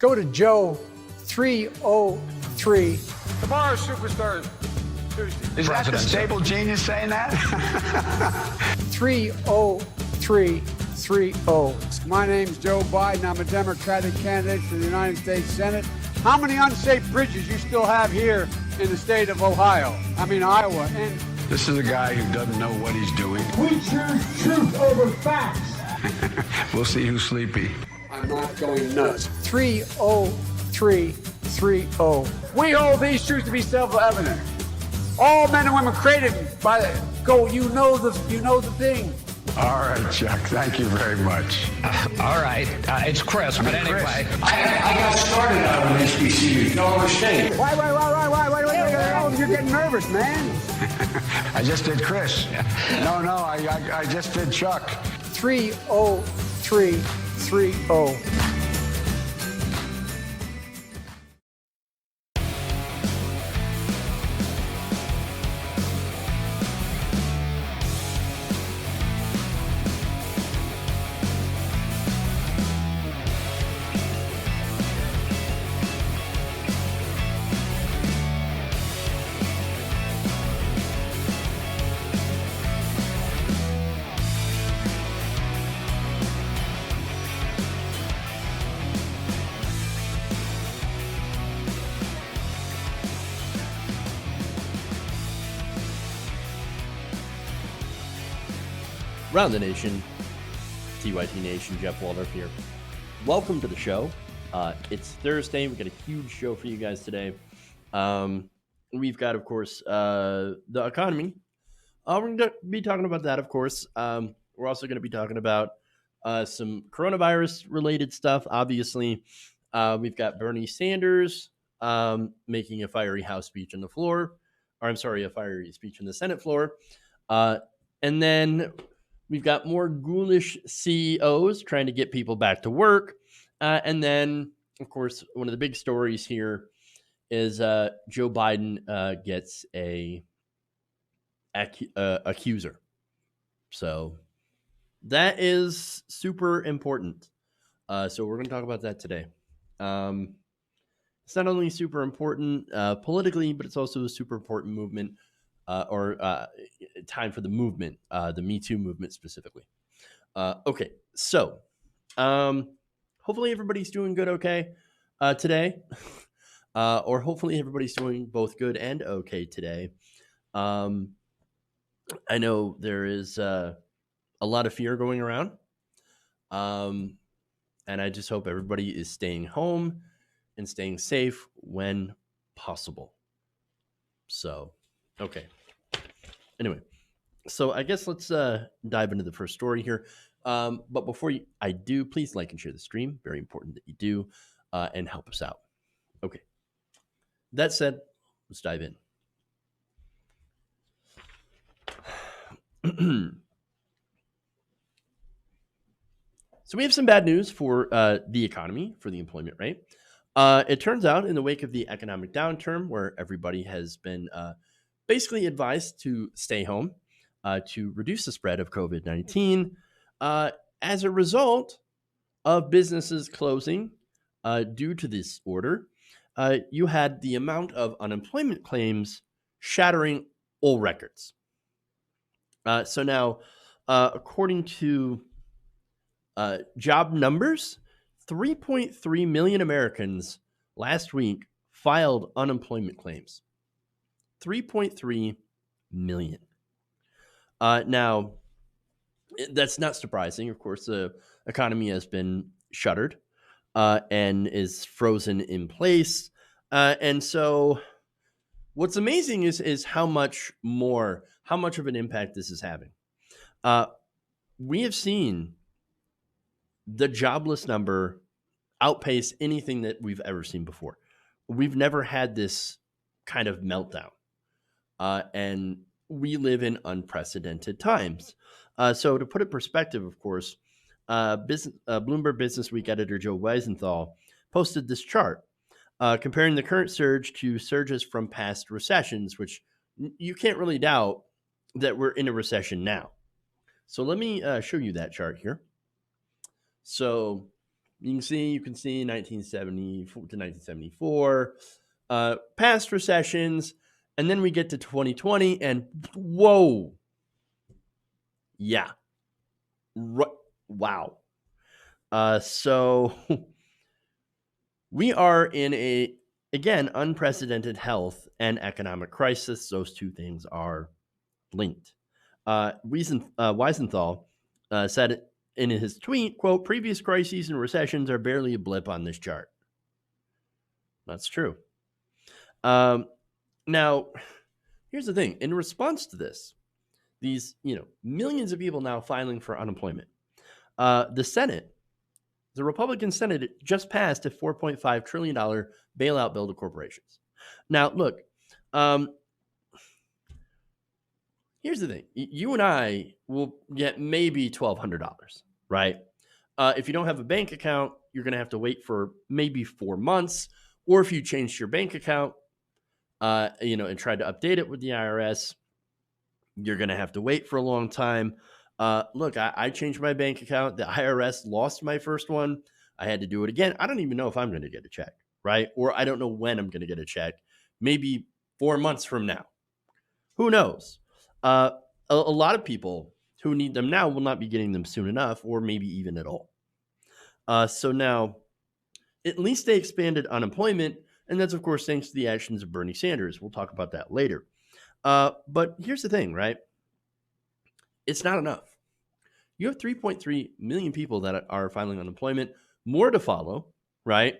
Go to Joe 303. Tomorrow's Superstars Tuesday. Is that the stable genius saying that? 30330. My name's Joe Biden. I'm a Democratic candidate for the United States Senate. How many unsafe bridges you still have here in the state of Iowa? And This is a guy who doesn't know what he's doing. We choose truth over facts. We'll see who's sleepy. I'm not going nuts. 30330. We hold these truths to be self-evident. All men and women created by the go. You know the thing. All right, Chuck. Thank you very much. All right. It's Chris, but anyway. I got started out on HBCU. You don't understand. Why? You're getting nervous, man. I just did Chris. No, I just did Chuck. 30330. Round the Nation, TYT Nation, Jeff Waldorf here. Welcome to the show. It's Thursday. We've got a huge show for you guys today. We've got, of course, the economy. We're going to be talking about that, of course. We're also going to be talking about some coronavirus-related stuff, obviously. We've got Bernie Sanders making a fiery House speech on the floor. Or, I'm sorry, a fiery speech on the Senate floor. And then we've got more ghoulish CEOs trying to get people back to work. And then, of course, one of the big stories here is Joe Biden gets a accuser. So that is super important. So we're going to talk about that today. It's not only super important politically, but it's also a super important movement. Or time for the movement, the Me Too movement specifically. Okay, so hopefully everybody's doing good okay today. Or hopefully everybody's doing both good and okay today. I know there is a lot of fear going around. And I just hope everybody is staying home and staying safe when possible. So, okay. Anyway, so I guess let's dive into the first story here. But before I do, please like and share the stream. Very important that you do and help us out. Okay. That said, let's dive in. So we have some bad news for the economy, for the employment rate. It turns out in the wake of the economic downturn where everybody has been basically advised to stay home to reduce the spread of COVID-19. As a result of businesses closing due to this order, you had the amount of unemployment claims shattering all records. So now, according to job numbers, 3.3 million Americans last week filed unemployment claims. 3.3 million. Now, that's not surprising. Of course, the economy has been shuttered and is frozen in place. And so what's amazing is how much of an impact this is having. We have seen the jobless number outpace anything that we've ever seen before. We've never had this kind of meltdown. And we live in unprecedented times. So to put it in perspective, of course, Bloomberg Business Week editor Joe Weisenthal posted this chart comparing the current surge to surges from past recessions, which you can't really doubt that we're in a recession now. So let me show you that chart here. So You can see 1970 to 1974, past recessions, and then we get to 2020, and whoa, yeah, wow. So we are in a, again, unprecedented health and economic crisis. Those two things are linked. Wiesenthal said in his tweet, quote, previous crises and recessions are barely a blip on this chart. That's true. Now, here's the thing. In response to this, these, millions of people now filing for unemployment, the Senate, the Republican Senate just passed a $4.5 trillion bailout bill to corporations. Now, look, here's the thing. You and I will get maybe $1,200, right? If you don't have a bank account, you're going to have to wait for maybe 4 months. Or if you changed your bank account, and tried to update it with the IRS, you're going to have to wait for a long time. Look, I changed my bank account. The IRS lost my first one. I had to do it again. I don't even know if I'm going to get a check, right? Or I don't know when I'm going to get a check. Maybe 4 months from now. Who knows? A lot of people who need them now will not be getting them soon enough, or maybe even at all. So now, at least they expanded unemployment, and that's, of course, thanks to the actions of Bernie Sanders. We'll talk about that later. But here's the thing, right? It's not enough. You have 3.3 million people that are filing unemployment, more to follow, right?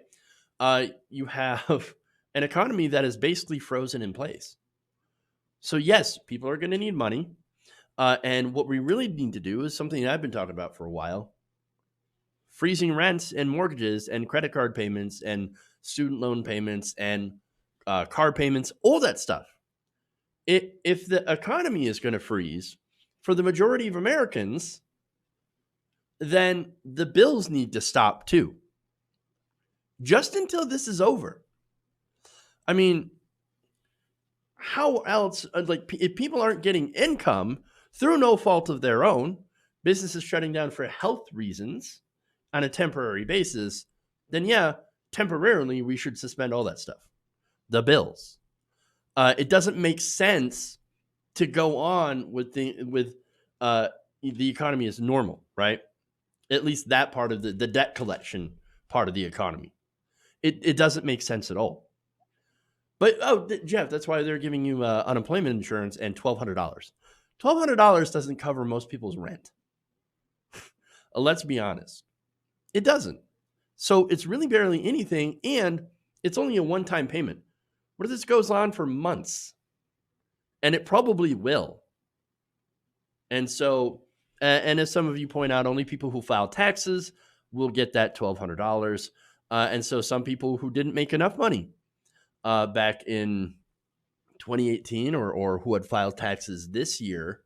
You have an economy that is basically frozen in place. So yes, people are going to need money. And what we really need to do is something that I've been talking about for a while: freezing rents and mortgages and credit card payments and student loan payments and car payments, all that stuff. If the economy is going to freeze for the majority of Americans, then the bills need to stop too. Just until this is over. I mean, how else, if people aren't getting income through no fault of their own, businesses shutting down for health reasons on a temporary basis, then yeah, temporarily we should suspend all that stuff. The bills. It doesn't make sense to go on with the economy as normal, right? At least that part of the debt collection part of the economy. It doesn't make sense at all. But, Jeff, that's why they're giving you unemployment insurance and $1,200. $1,200 doesn't cover most people's rent. Let's be honest. It doesn't. So it's really barely anything, and it's only a one-time payment. What if this goes on for months? And it probably will. And so, and as some of you point out, only people who file taxes will get that $1,200. And so some people who didn't make enough money back in 2018 or who had filed taxes this year.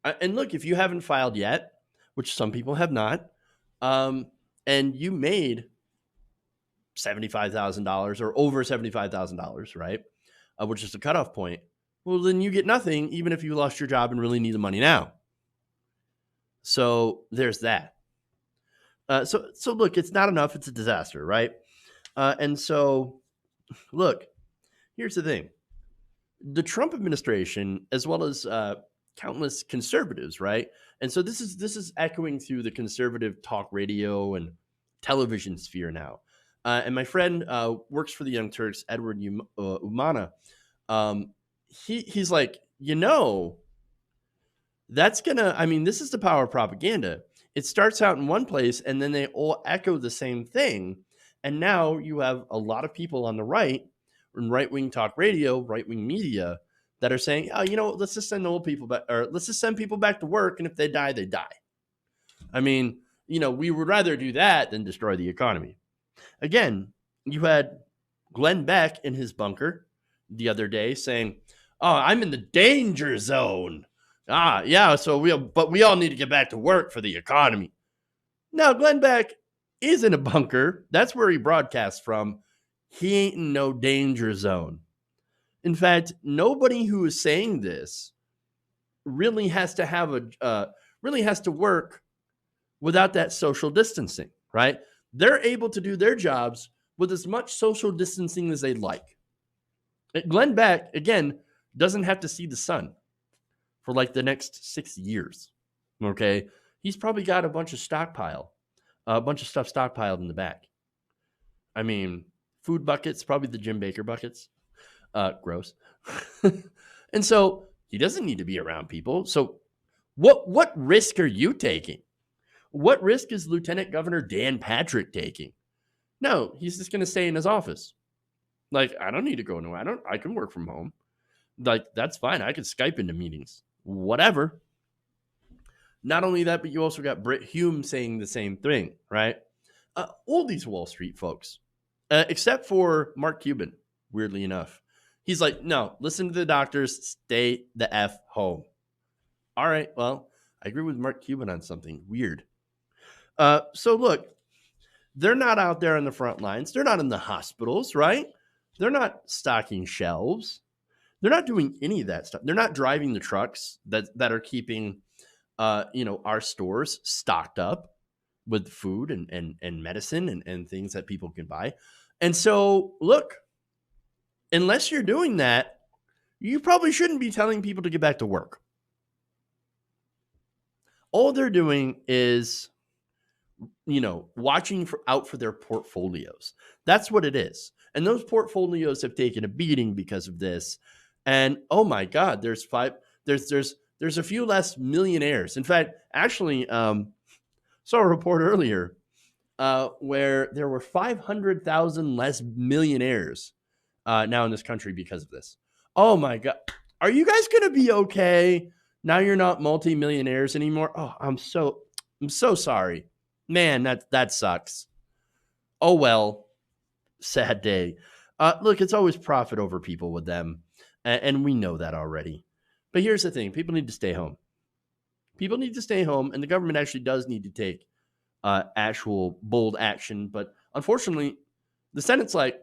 And look, if you haven't filed yet, which some people have not, and you made $75,000 or over $75,000, right? Which is the cutoff point. Well, then you get nothing, even if you lost your job and really need the money now. So there's that. So look, it's not enough. It's a disaster, right? And so, look, here's the thing. The Trump administration, as well as countless conservatives, right? And so this is echoing through the conservative talk radio and television sphere now. And my friend works for the Young Turks, Edward Umana. He's like, that's this is the power of propaganda. It starts out in one place and then they all echo the same thing. And now you have a lot of people on the right, in right-wing talk radio, right-wing media, that are saying, let's just send old people back, or let's just send people back to work. And if they die, they die. We would rather do that than destroy the economy. Again, you had Glenn Beck in his bunker the other day saying, I'm in the danger zone. But we all need to get back to work for the economy. Now, Glenn Beck is in a bunker. That's where he broadcasts from. He ain't in no danger zone. In fact, nobody who is saying this really has to work without that social distancing, right? They're able to do their jobs with as much social distancing as they'd like. Glenn Beck, again, doesn't have to see the sun for like the next 6 years. Okay. He's probably got a bunch of stuff stockpiled in the back. I mean, food buckets, probably the Jim Baker buckets. Gross. And so he doesn't need to be around people. So what risk are you taking? What risk is Lieutenant Governor Dan Patrick taking? No, he's just going to stay in his office. Like, I don't need to go nowhere. I can work from home. Like, that's fine. I can Skype into meetings. Whatever. Not only that, but you also got Britt Hume saying the same thing, right? All these Wall Street folks, except for Mark Cuban, weirdly enough. He's like, no, listen to the doctors, stay the F home. All right, well, I agree with Mark Cuban on something weird. So look, they're not out there on the front lines. They're not in the hospitals, right? They're not stocking shelves. They're not doing any of that stuff. They're not driving the trucks that are keeping, our stores stocked up with food and medicine and things that people can buy. And so, look, unless you're doing that, you probably shouldn't be telling people to get back to work. All they're doing is, watching out for their portfolios. That's what it is. And those portfolios have taken a beating because of this. And oh my God, there's a few less millionaires. In fact, actually, saw a report earlier where there were 500,000 less millionaires now in this country because of this. Oh my God. Are you guys going to be okay? Now you're not multimillionaires anymore. Oh, I'm so sorry, man. That sucks. Oh, well, sad day. Look, it's always profit over people with them. And we know that already. But here's the thing. People need to stay home. People need to stay home. And the government actually does need to take actual bold action. But unfortunately, the Senate's like,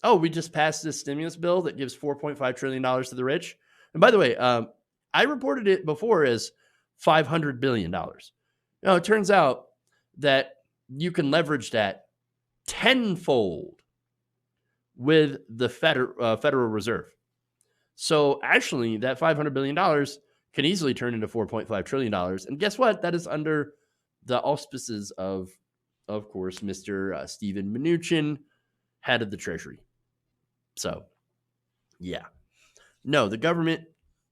oh, we just passed this stimulus bill that gives $4.5 trillion to the rich. And by the way, I reported it before as $500 billion. Now, it turns out that you can leverage that tenfold with the Federal Reserve. So actually, that $500 billion can easily turn into $4.5 trillion. And guess what? That is under the auspices of course, Mr. Steven Mnuchin, head of the Treasury. So, yeah. No, the government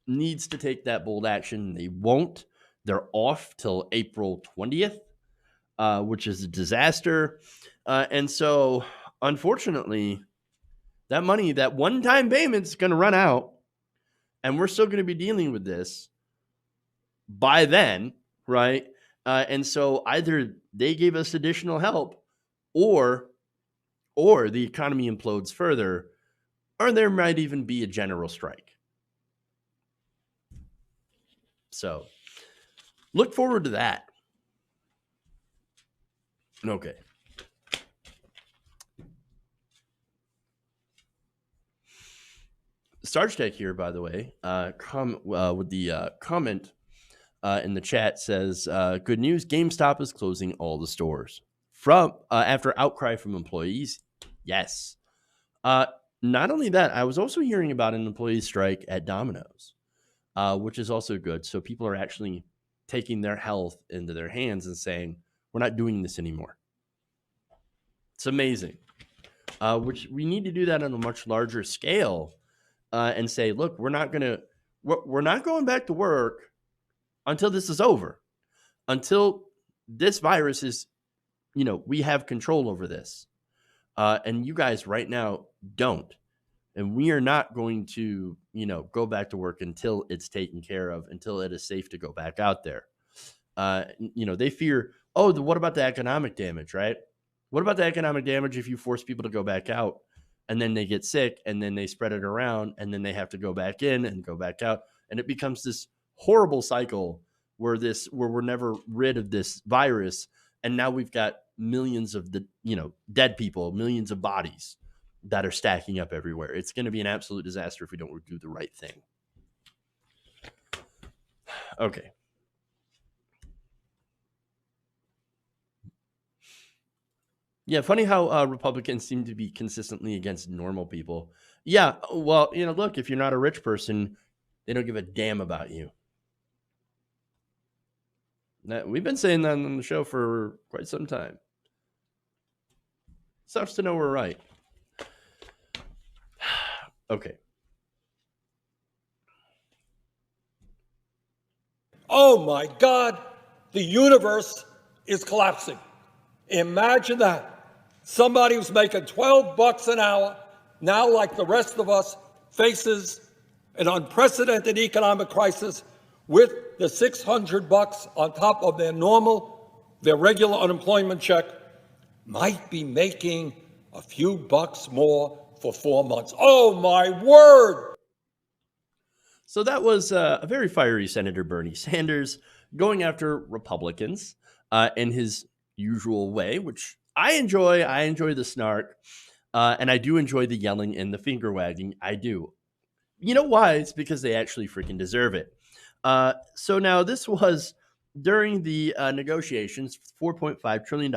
needs to take that bold action. They won't. They're off till April 20th, which is a disaster. And so, unfortunately, that money, that one-time payment is going to run out, and we're still going to be dealing with this by then, right? And so either they gave us additional help or the economy implodes further, or there might even be a general strike. So look forward to that. Okay. Sarge Tech here, by the way, with the comment in the chat says, good news, GameStop is closing all the stores from after outcry from employees. Yes. Not only that, I was also hearing about an employee strike at Domino's, which is also good. So people are actually taking their health into their hands and saying, we're not doing this anymore. It's amazing. Which we need to do that on a much larger scale. And say, look, we're not going back to work until this is over, until this virus is, we have control over this. And you guys right now don't. And we are not going to, go back to work until it's taken care of, until it is safe to go back out there. They fear, what about the economic damage, right? What about the economic damage if you force people to go back out? And then they get sick, and then they spread it around, and then they have to go back in and go back out. And it becomes this horrible cycle where we're never rid of this virus. And now we've got millions of dead people, millions of bodies that are stacking up everywhere. It's going to be an absolute disaster if we don't do the right thing. Okay. Yeah, funny how Republicans seem to be consistently against normal people. Yeah, well, look, if you're not a rich person, they don't give a damn about you. We've been saying that on the show for quite some time. Sucks to know we're right. Okay. Oh my God, the universe is collapsing. Imagine that. Somebody who's making $12 an hour, now like the rest of us, faces an unprecedented economic crisis with the $600 on top of their regular unemployment check, might be making a few bucks more for 4 months. Oh my word! So that was a very fiery Senator Bernie Sanders going after Republicans in his usual way, which I enjoy. I enjoy the snark, and I do enjoy the yelling and the finger wagging. I do. You know why? It's because they actually freaking deserve it. So now this was during the negotiations, $4.5 trillion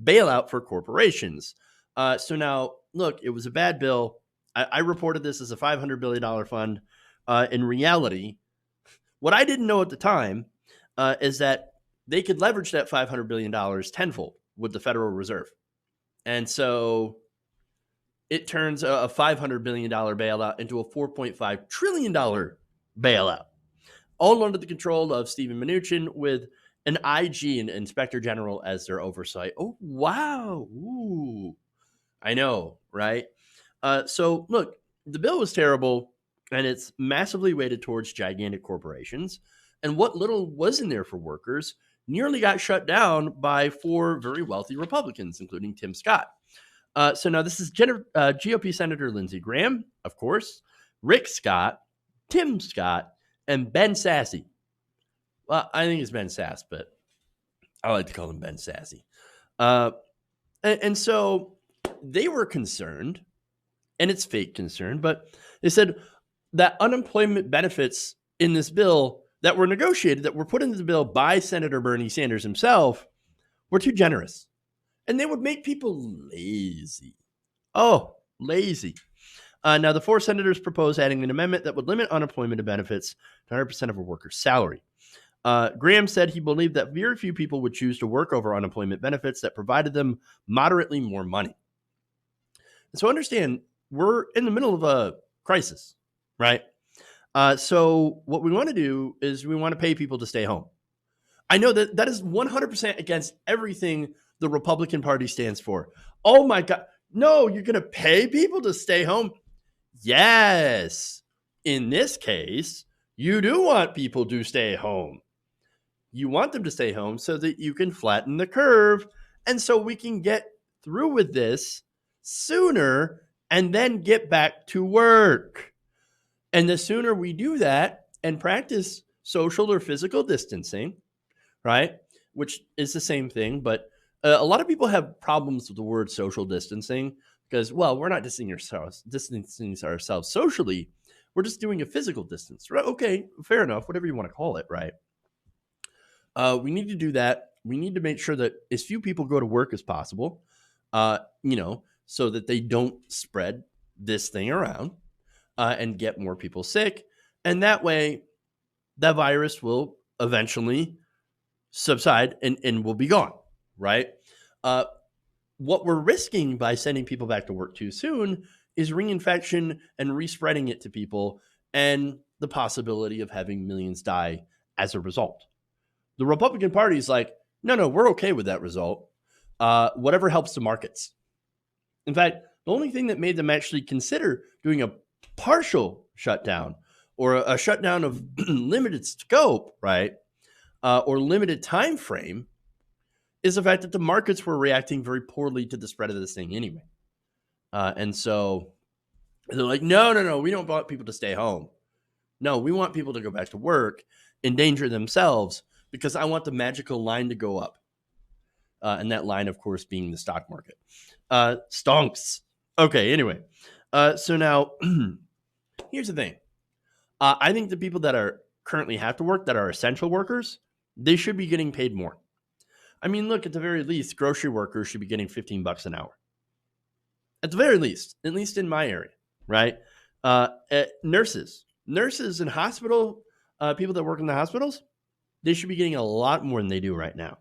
bailout for corporations. So now, look, it was a bad bill. I reported this as a $500 billion fund. In reality, what I didn't know at the time is that they could leverage that $500 billion tenfold with the Federal Reserve. And so it turns a $500 billion bailout into a $4.5 trillion bailout, all under the control of Steven Mnuchin with an IG, an Inspector General, as their oversight. Oh, wow. Ooh. I know, right? So look, the bill was terrible. And it's massively weighted towards gigantic corporations. And what little was in there for workers nearly got shut down by 4 very wealthy Republicans, including Tim Scott. So now this is GOP Senator Lindsey Graham, of course, Rick Scott, Tim Scott, and Ben Sasse. Well, I think it's Ben Sass, but I like to call him Ben Sasse. And so they were concerned, and it's fake concern, but they said that unemployment benefits in this bill that were negotiated, that were put into the bill by Senator Bernie Sanders himself, were too generous. And they would make people lazy. Oh, lazy. Now, the 4 senators proposed adding an amendment that would limit unemployment benefits to 100% of a worker's salary. Graham said he believed that very few people would choose to work over unemployment benefits that provided them moderately more money. And so understand, we're in the middle of a crisis. Right. So what we want to do is we want to pay people to stay home. I know that that is 100% against everything the Republican Party stands for. Oh, my God. No, you're going to pay people to stay home. Yes. In this case, you do want people to stay home. You want them to stay home so that you can flatten the curve. And so we can get through with this sooner and then get back to work. And the sooner we do that and practice social or physical distancing, right, which is the same thing, but a lot of people have problems with the word social distancing because, well, we're not distancing ourselves socially. We're just doing a physical distance, right? Okay, fair enough, whatever you want to call it, right? We need to do that. We need to make sure that as few people go to work as possible, so that they don't spread this thing around. And get more people sick. And that way, that virus will eventually subside and will be gone, right? What we're risking by sending people back to work too soon is reinfection and respreading it to people and the possibility of having millions die as a result. The Republican Party is like, no, we're okay with that result. Whatever helps the markets. In fact, the only thing that made them actually consider doing a partial shutdown or a shutdown of limited scope, right, or limited time frame is the fact that the markets were reacting very poorly to the spread of this thing anyway. And so they're like, no, we don't want people to stay home. No, we want people to go back to work, endanger themselves, because I want the magical line to go up. And that line, of course, being the stock market. Stonks. Okay, anyway. So now, here's the thing. I think the people that are currently have to work, that are essential workers, they should be getting paid more. I mean, look, at the very least, grocery workers should be getting $15 an hour. At the very least in my area, right? Nurses and hospital people that work in the hospitals, they should be getting a lot more than they do right now.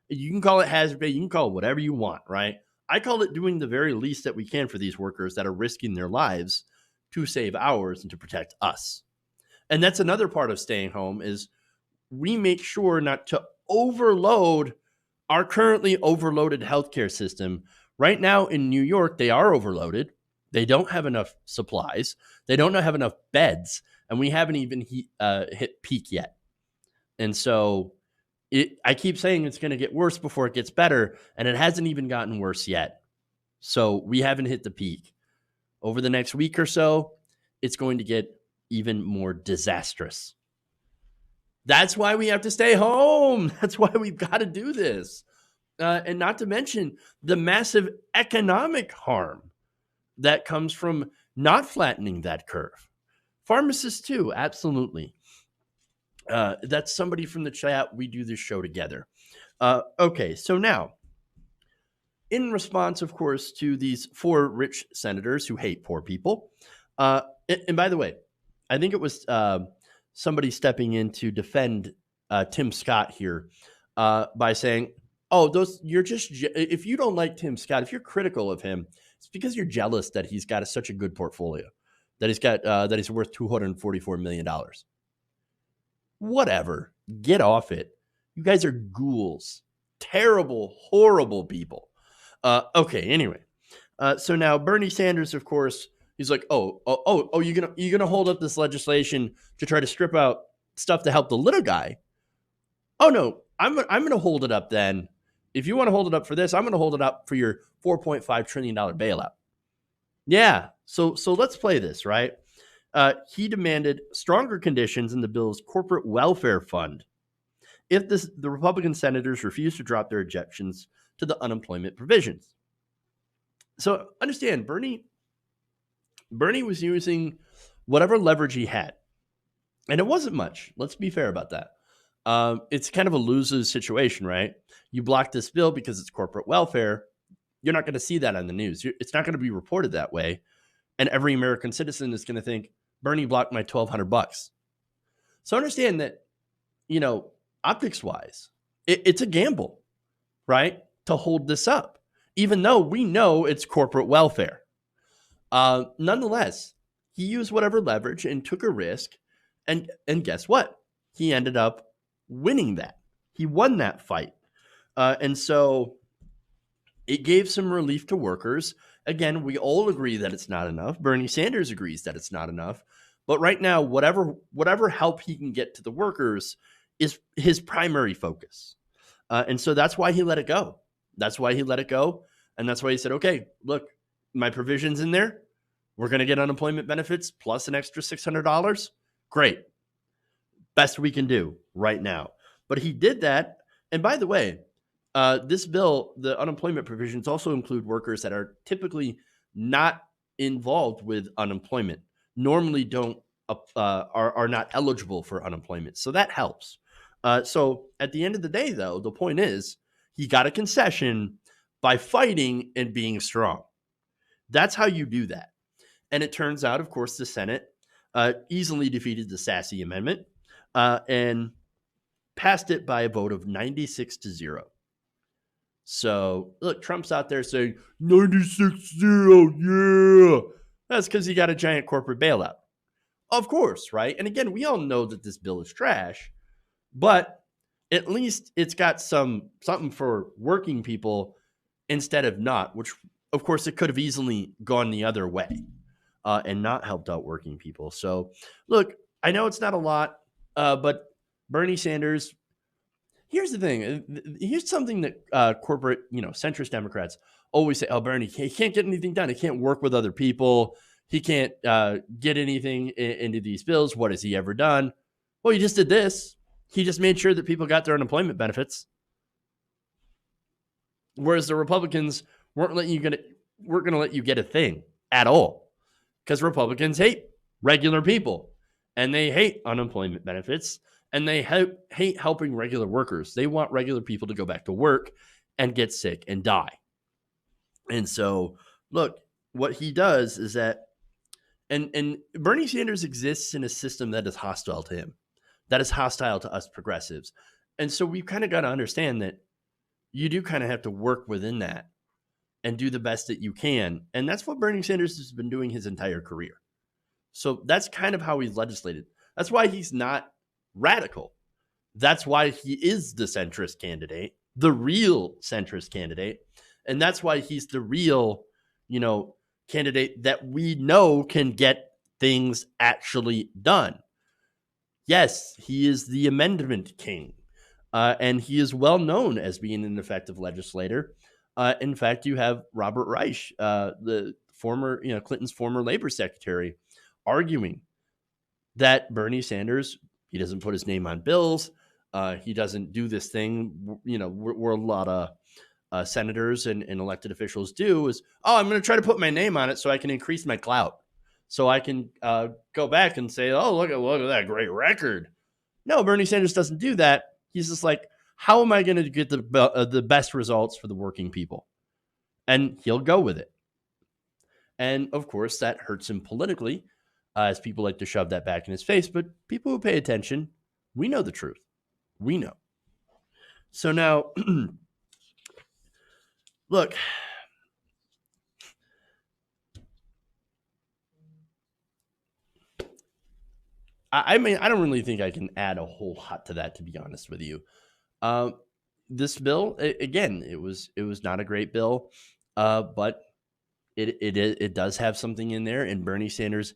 You can call it hazard pay, you can call it whatever you want, right? I call it doing the very least that we can for these workers that are risking their lives to save ours and to protect us. And that's another part of staying home is we make sure not to overload our currently overloaded healthcare system. Right now in New York, they are overloaded. They don't have enough supplies. They don't have enough beds, and we haven't even hit peak yet. And so I keep saying it's going to get worse before it gets better, and it hasn't even gotten worse yet. So we haven't hit the peak. Over the next week or so, it's going to get even more disastrous. That's why we have to stay home. That's why we've got to do this. And not to mention the massive economic harm that comes from not flattening that curve. Pharmacists too, absolutely. That's somebody from the chat. We do this show together. Okay, so now, in response, of course, to these 4 rich senators who hate poor people, and by the way, I think it was somebody stepping in to defend Tim Scott here by saying, "Oh, if you don't like Tim Scott, if you're critical of him, it's because you're jealous that he's got such a good portfolio, that he's worth $244 million." Whatever, get off it. You guys are ghouls, terrible, horrible people. Okay, anyway, so now Bernie Sanders, of course, he's like, you're gonna hold up this legislation to try to strip out stuff to help the little guy? Oh no, I'm gonna hold it up then. If you want to hold it up for this, I'm going to hold it up for your $4.5 trillion bailout. Yeah, so let's play this, right? He demanded stronger conditions in the bill's corporate welfare fund if the Republican senators refuse to drop their objections to the unemployment provisions. So understand, Bernie was using whatever leverage he had. And it wasn't much. Let's be fair about that. It's kind of a lose-lose situation, right? You block this bill because it's corporate welfare. You're not going to see that on the news. It's not going to be reported that way. And every American citizen is going to think, Bernie blocked my $1,200. So understand that, optics-wise, it's a gamble, right? To hold this up, even though we know it's corporate welfare. Nonetheless, he used whatever leverage and took a risk. And guess what? He ended up winning that. He won that fight. And so it gave some relief to workers. Again, we all agree that it's not enough. Bernie Sanders agrees that it's not enough. But right now, whatever help he can get to the workers is his primary focus. And so that's why he let it go. That's why he let it go. And that's why he said, okay, look, my provision's in there. We're going to get unemployment benefits plus an extra $600. Great. Best we can do right now. But he did that. And by the way, this bill, the unemployment provisions also include workers that are typically not involved with unemployment, normally are not eligible for unemployment. So that helps. So at the end of the day, though, the point is he got a concession by fighting and being strong. That's how you do that. And it turns out, of course, the Senate easily defeated the Sassy Amendment and passed it by a vote of 96-0. So, look, Trump's out there saying 96-0, yeah. That's because he got a giant corporate bailout. Of course, right? And again, we all know that this bill is trash, but at least it's got something for working people instead of not, which, of course, it could have easily gone the other way and not helped out working people. So, look, I know it's not a lot, but Bernie Sanders, here's the thing. Here's something that corporate, centrist Democrats always say, oh, Bernie, he can't get anything done. He can't work with other people. He can't get anything into these bills. What has he ever done? Well, he just did this. He just made sure that people got their unemployment benefits. Whereas the Republicans weren't going to let you get a thing at all, because Republicans hate regular people and they hate unemployment benefits. and they hate helping regular workers. They want regular people to go back to work and get sick and die. And so, look, what he does is that, and Bernie Sanders exists in a system that is hostile to him, that is hostile to us progressives. And so we've kind of got to understand that you do kind of have to work within that and do the best that you can. And that's what Bernie Sanders has been doing his entire career. So that's kind of how he's legislated. That's why he's not radical. That's why he is the centrist candidate, the real centrist candidate. And that's why he's the real, candidate that we know can get things actually done. Yes, he is the amendment king. And he is well known as being an effective legislator. In fact, you have Robert Reich, the former, Clinton's former labor secretary, arguing that Bernie Sanders, he doesn't put his name on bills. He doesn't do this thing, where a lot of senators and elected officials do is, I'm going to try to put my name on it so I can increase my clout. So I can go back and say, look at that great record. No, Bernie Sanders doesn't do that. He's just like, how am I going to get the best results for the working people? And he'll go with it. And of course, that hurts him politically, as people like to shove that back in his face. But people who pay attention, we know the truth. We know. So now, look, I mean, I don't really think I can add a whole lot to that, to be honest with you. This bill, again, it was not a great bill, but it does have something in there, and Bernie Sanders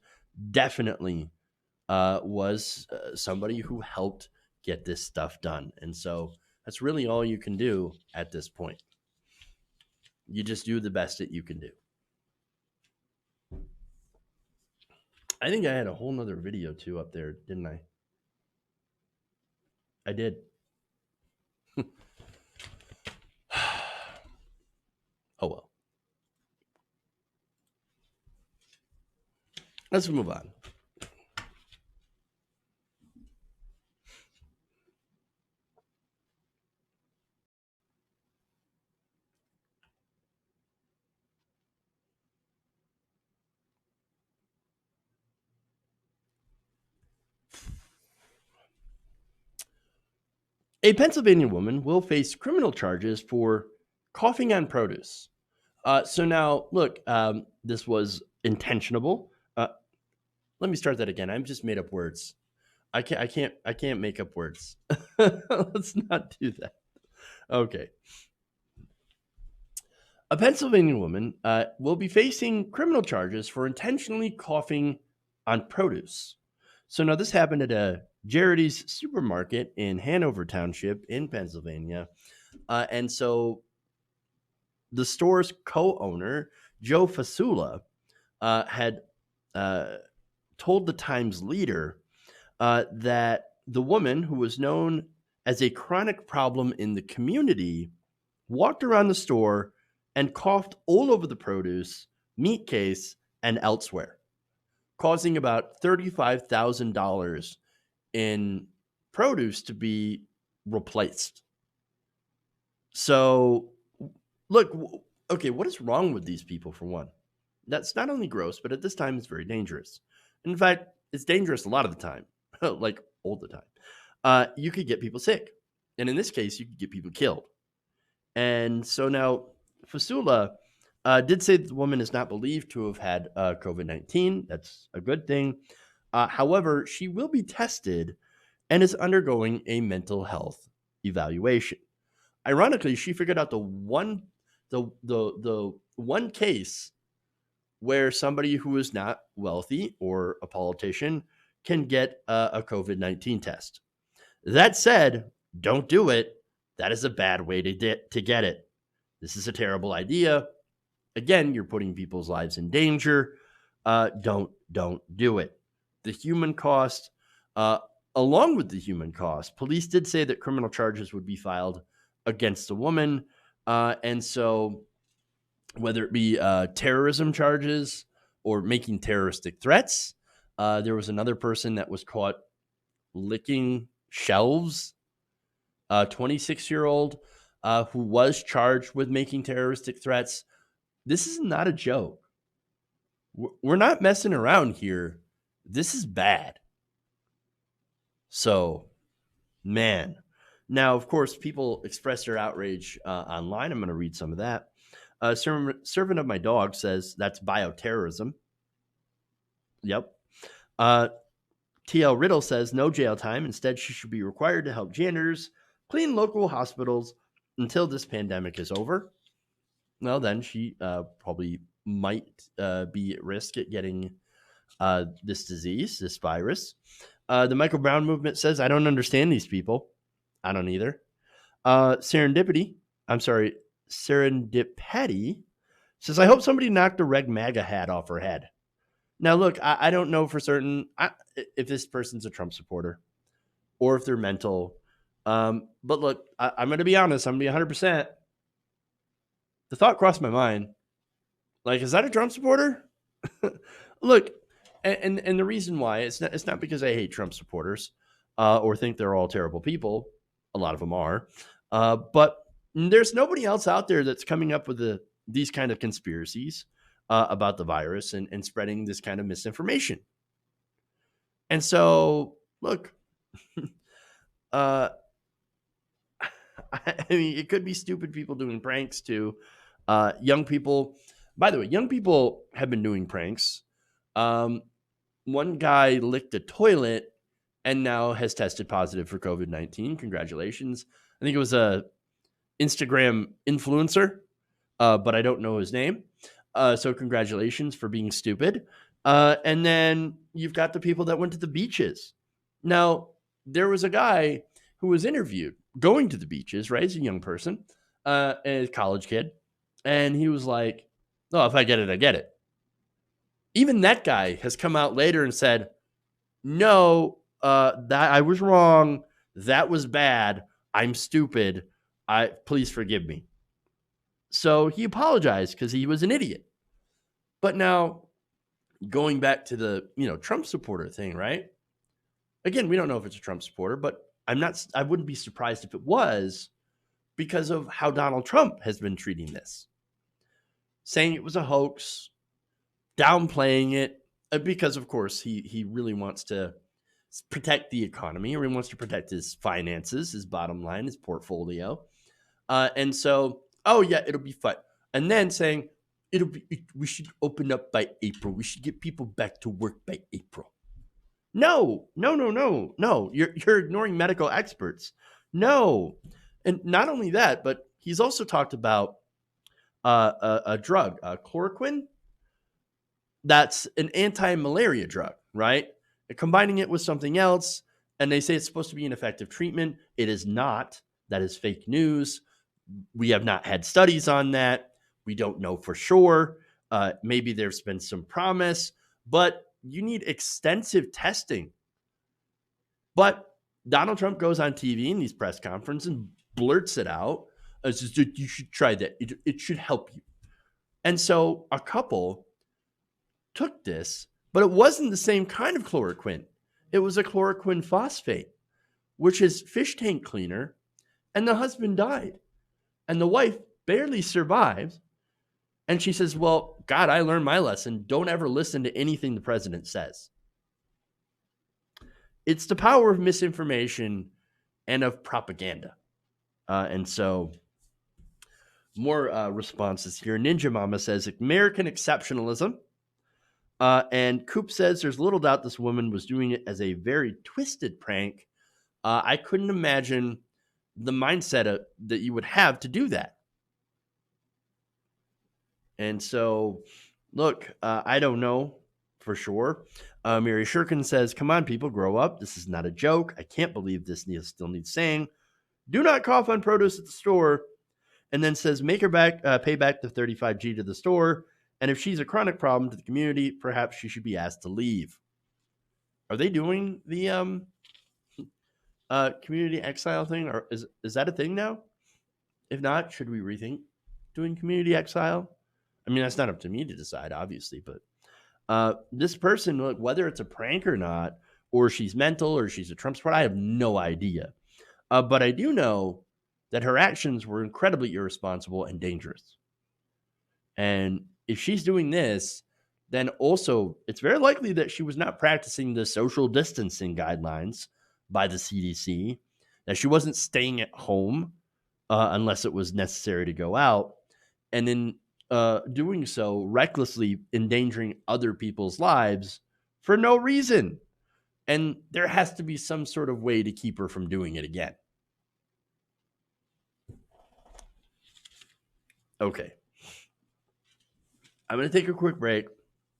definitely was somebody who helped get this stuff done. And so that's really all you can do at this point. You just do the best that you can do. I think I had a whole nother video too up there, didn't I? I did. Oh well. Let's move on. A Pennsylvania woman will face criminal charges for coughing on produce. So now, look, this was intentionable. Let me start that again. I've just made up words. I can't make up words. Let's not do that. Okay. A Pennsylvania woman will be facing criminal charges for intentionally coughing on produce. So now this happened at a Jarides supermarket in Hanover Township in Pennsylvania. And so the store's co-owner, Joe Fasula, had told the Times Leader that the woman, who was known as a chronic problem in the community, walked around the store and coughed all over the produce, meat case, and elsewhere, causing about $35,000 in produce to be replaced. So, look, okay, what is wrong with these people, for one? That's not only gross, but at this time, it's very dangerous. In fact, it's dangerous a lot of the time, like all the time. You could get people sick. And in this case, you could get people killed. And so now, Fasula did say that the woman is not believed to have had COVID-19. That's a good thing. However, she will be tested and is undergoing a mental health evaluation. Ironically, she figured out the one case where somebody who is not wealthy or a politician can get a COVID-19 test. That said, don't do it. That is a bad way to get it. This is a terrible idea. Again, you're putting people's lives in danger. Don't do it. The human cost, along with the human cost, police did say that criminal charges would be filed against the woman. And so whether it be terrorism charges or making terroristic threats, there was another person that was caught licking shelves, a 26-year-old who was charged with making terroristic threats. This is not a joke. We're not messing around here. This is bad. So, man. Now, of course, people express their outrage online. I'm going to read some of that. Servant of my dog says that's bioterrorism. Yep. TL Riddle says no jail time. Instead, she should be required to help janitors clean local hospitals until this pandemic is over. Well, then she probably might be at risk at getting this disease, this virus. The Michael Brown movement says, I don't understand these people. I don't either. Serendipity says, I hope somebody knocked a Reg MAGA hat off her head. Now, look, I don't know for certain if this person's a Trump supporter or if they're mental. But look, I'm going to be honest. I'm going to be 100%. The thought crossed my mind. Like, is that a Trump supporter? Look, and the reason why, it's not because I hate Trump supporters or think they're all terrible people. A lot of them are. But there's nobody else out there that's coming up with these kind of conspiracies about the virus and spreading this kind of misinformation. And so, look, I mean, it could be stupid people doing pranks too. Young people, by the way, young people have been doing pranks. One guy licked a toilet and now has tested positive for COVID-19. Congratulations. I think it was a Instagram influencer, but I don't know his name. So congratulations for being stupid. And then you've got the people that went to the beaches. Now, there was a guy who was interviewed going to the beaches, right? He's a young person, a college kid. And he was like, oh, if I get it, I get it. Even that guy has come out later and said, no, that I was wrong. That was bad. I'm stupid. Please forgive me. So he apologized because he was an idiot. But now going back to the, Trump supporter thing, right? Again, we don't know if it's a Trump supporter, but I wouldn't be surprised if it was because of how Donald Trump has been treating this. Saying it was a hoax, downplaying it, because of course he really wants to protect the economy, or he wants to protect his finances, his bottom line, his portfolio. And so, oh yeah, it'll be fine. And then saying we should open up by April. We should get people back to work by April. No. You're ignoring medical experts. No. And not only that, but he's also talked about a drug, chloroquine. That's an anti-malaria drug, right? Combining it with something else, and they say it's supposed to be an effective treatment. It is not. That is fake news. We have not had studies on that. We don't know for sure. Maybe there's been some promise, but you need extensive testing. But Donald Trump goes on TV in these press conferences and blurts it out. It's just, you should try that. It should help you. And so a couple took this, but it wasn't the same kind of chloroquine. It was a chloroquine phosphate, which is fish tank cleaner, and the husband died. And the wife barely survived. And she says, well, God, I learned my lesson. Don't ever listen to anything the president says. It's the power of misinformation and of propaganda. And so more responses here. Ninja Mama says, American exceptionalism. And Coop says, there's little doubt this woman was doing it as a very twisted prank. I couldn't imagine the mindset that you would have to do that. And so, look, I don't know for sure. Mary Shurkin says, come on, people, grow up. This is not a joke. I can't believe this still needs saying. Do not cough on produce at the store. And then says, make her pay back the $35,000 to the store. And if she's a chronic problem to the community, perhaps she should be asked to leave. Are they doing the community exile thing? Or is that a thing now? If not, should we rethink doing community exile? I mean, that's not up to me to decide, obviously. But this person, whether it's a prank or not, or she's mental, or she's a Trump supporter. I have no idea. But I do know that her actions were incredibly irresponsible and dangerous. And if she's doing this, then also it's very likely that she was not practicing the social distancing guidelines by the CDC, that she wasn't staying at home unless it was necessary to go out, and in doing so, recklessly endangering other people's lives for no reason. And there has to be some sort of way to keep her from doing it again. Okay. I'm going to take a quick break.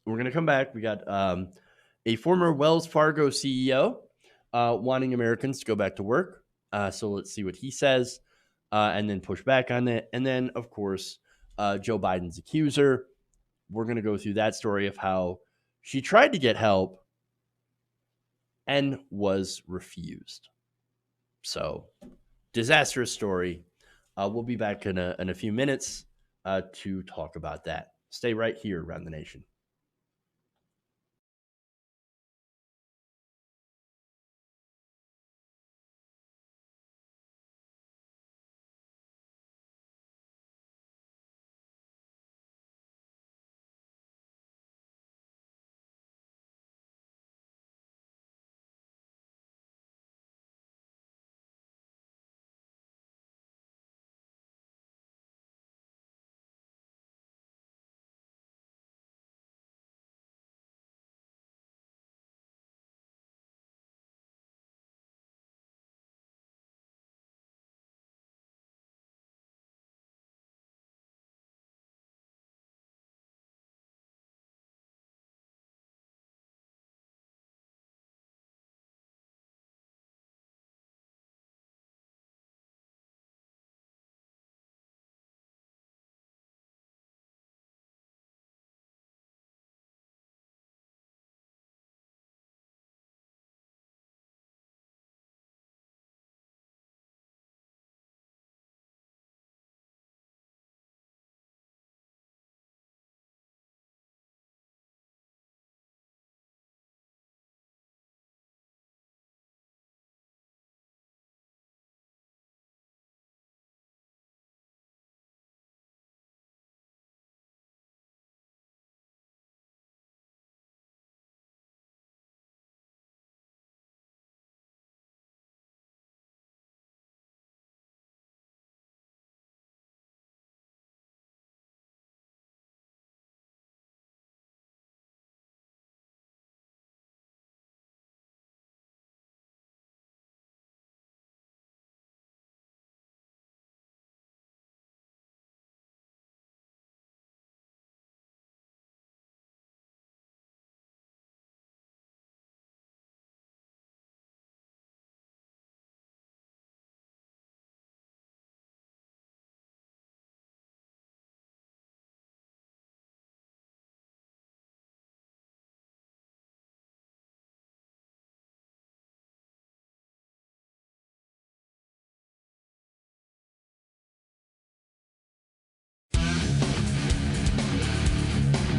We're going to come back. We got a former Wells Fargo CEO wanting Americans to go back to work. So let's see what he says and then push back on it. And then, of course, Joe Biden's accuser. We're going to go through that story of how she tried to get help and was refused. So, disastrous story. We'll be back in a few minutes to talk about that. Stay right here around the nation.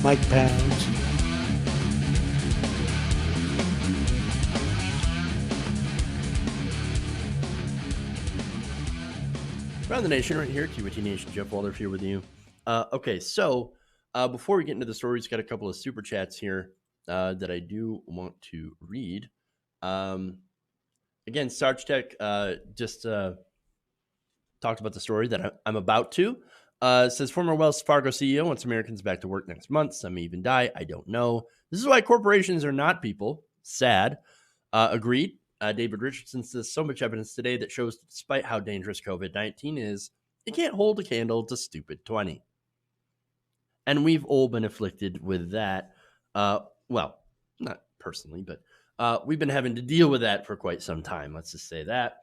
Mike Pounds. Around the nation, right here, QT Nation, Jeff Waldorf here with you. Okay, so before we get into the stories, got a couple of super chats here that I do want to read. Again, Sarge Tech just talked about the story that I'm about to. Says former Wells Fargo CEO wants Americans back to work next month. Some may even die. I don't know. This is why corporations are not people. Sad. Agreed. David Richardson says so much evidence today that shows despite how dangerous COVID-19 is, it can't hold a candle to stupid 20. And we've all been afflicted with that. Well, not personally, but we've been having to deal with that for quite some time. Let's just say that.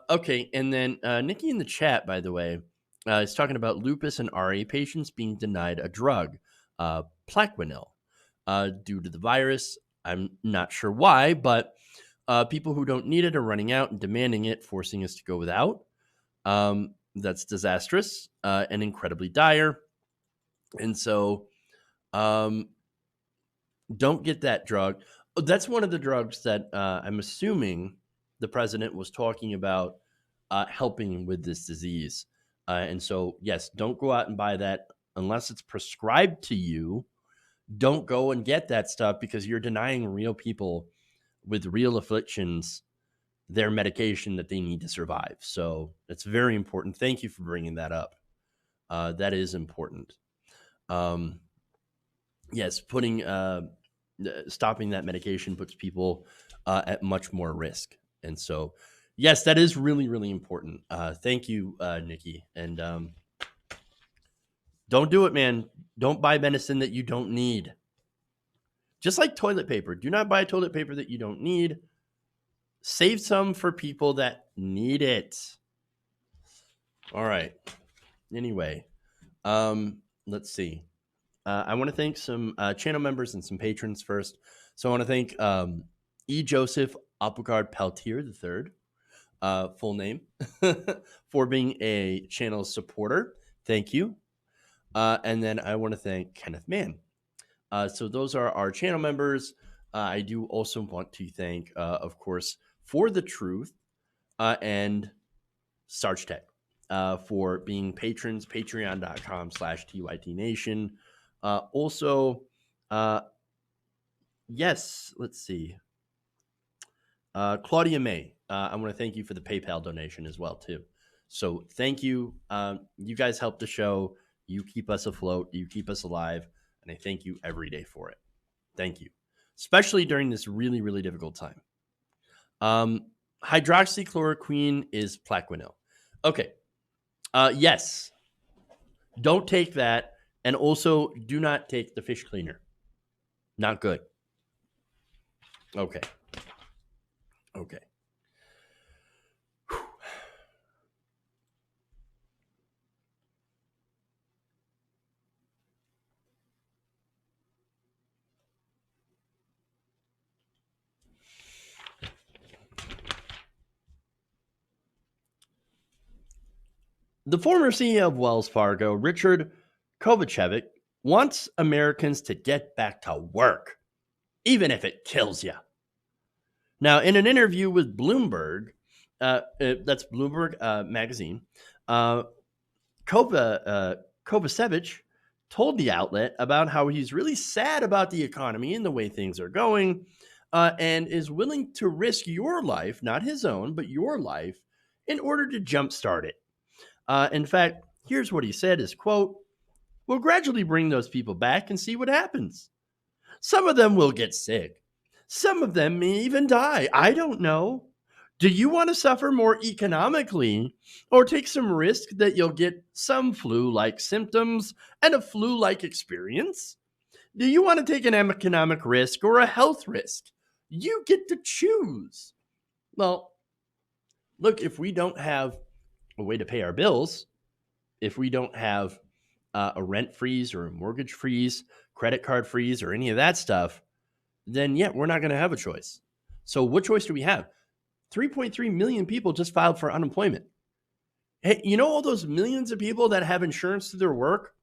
Okay, and then Nikki in the chat, by the way, is talking about lupus and RA patients being denied a drug, Plaquenil, due to the virus. I'm not sure why, but people who don't need it are running out and demanding it, forcing us to go without. That's disastrous and incredibly dire. And so don't get that drug. That's one of the drugs that I'm assuming the president was talking about helping with this disease. And so, yes, don't go out and buy that unless it's prescribed to you. Don't go and get that stuff because you're denying real people with real afflictions their medication that they need to survive. So it's very important. Thank you for bringing that up. That is important. Yes, stopping that medication puts people at much more risk. And so, yes, that is really, really important. Thank you, Nikki. And don't do it, man. Don't buy medicine that you don't need. Just like toilet paper. Do not buy toilet paper that you don't need. Save some for people that need it. All right. Anyway, let's see. I want to thank some channel members and some patrons first. So I want to thank E. Joseph Apugard Peltier III, full name, for being a channel supporter. Thank you. And then I want to thank Kenneth Mann. So those are our channel members. I do also want to thank, of course, For the Truth and Sarge Tech for being patrons, patreon.com/TYT Nation. Yes, let's see. Claudia May, I want to thank you for the PayPal donation as well, too. So thank you. You guys help the show. You keep us afloat. You keep us alive. And I thank you every day for it. Thank you. Especially during this really, really difficult time. Hydroxychloroquine is Plaquenil. Okay. Yes. Don't take that. And also do not take the fish cleaner. Not good. Okay. Okay. Whew. The former CEO of Wells Fargo, Richard Kovacevic, wants Americans to get back to work, even if it kills you. Now, in an interview with Bloomberg, that's Bloomberg magazine, Kovacevic told the outlet about how he's really sad about the economy and the way things are going, and is willing to risk your life, not his own, but your life, in order to jumpstart it. In fact, here's what he said, is, quote, "We'll gradually bring those people back and see what happens. Some of them will get sick. Some of them may even die. I don't know. Do you want to suffer more economically or take some risk that you'll get some flu-like symptoms and a flu-like experience? Do you want to take an economic risk or a health risk? You get to choose." Well, look, if we don't have a way to pay our bills, if we don't have a rent freeze or a mortgage freeze, credit card freeze, or any of that stuff, then yeah, we're not going to have a choice. So what choice do we have? 3.3 million people just filed for unemployment. Hey, you know all those millions of people that have insurance through their work?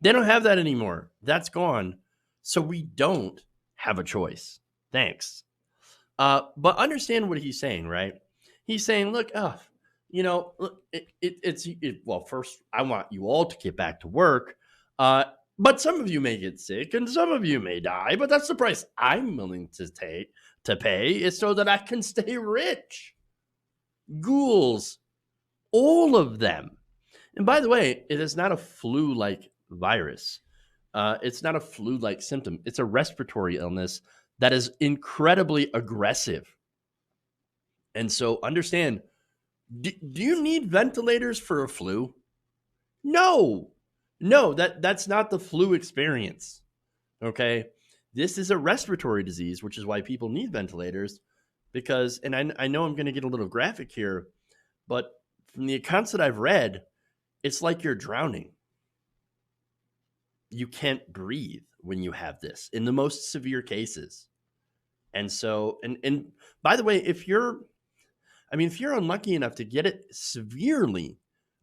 They don't have that anymore. That's gone. So we don't have a choice. Thanks. But understand what he's saying, right? He's saying, look, look, well, first, I want you all to get back to work. But some of you may get sick and some of you may die, but that's the price I'm willing to pay, is so that I can stay rich. Ghouls, all of them. And by the way, it is not a flu-like virus. It's not a flu-like symptom. It's a respiratory illness that is incredibly aggressive. And so understand, do you need ventilators for a flu? No, that's not the flu experience. Okay. This is a respiratory disease, which is why people need ventilators, because, and I know I'm going to get a little graphic here, but from the accounts that I've read, it's like you're drowning. You can't breathe when you have this in the most severe cases. And so, and by the way, if you're unlucky enough to get it severely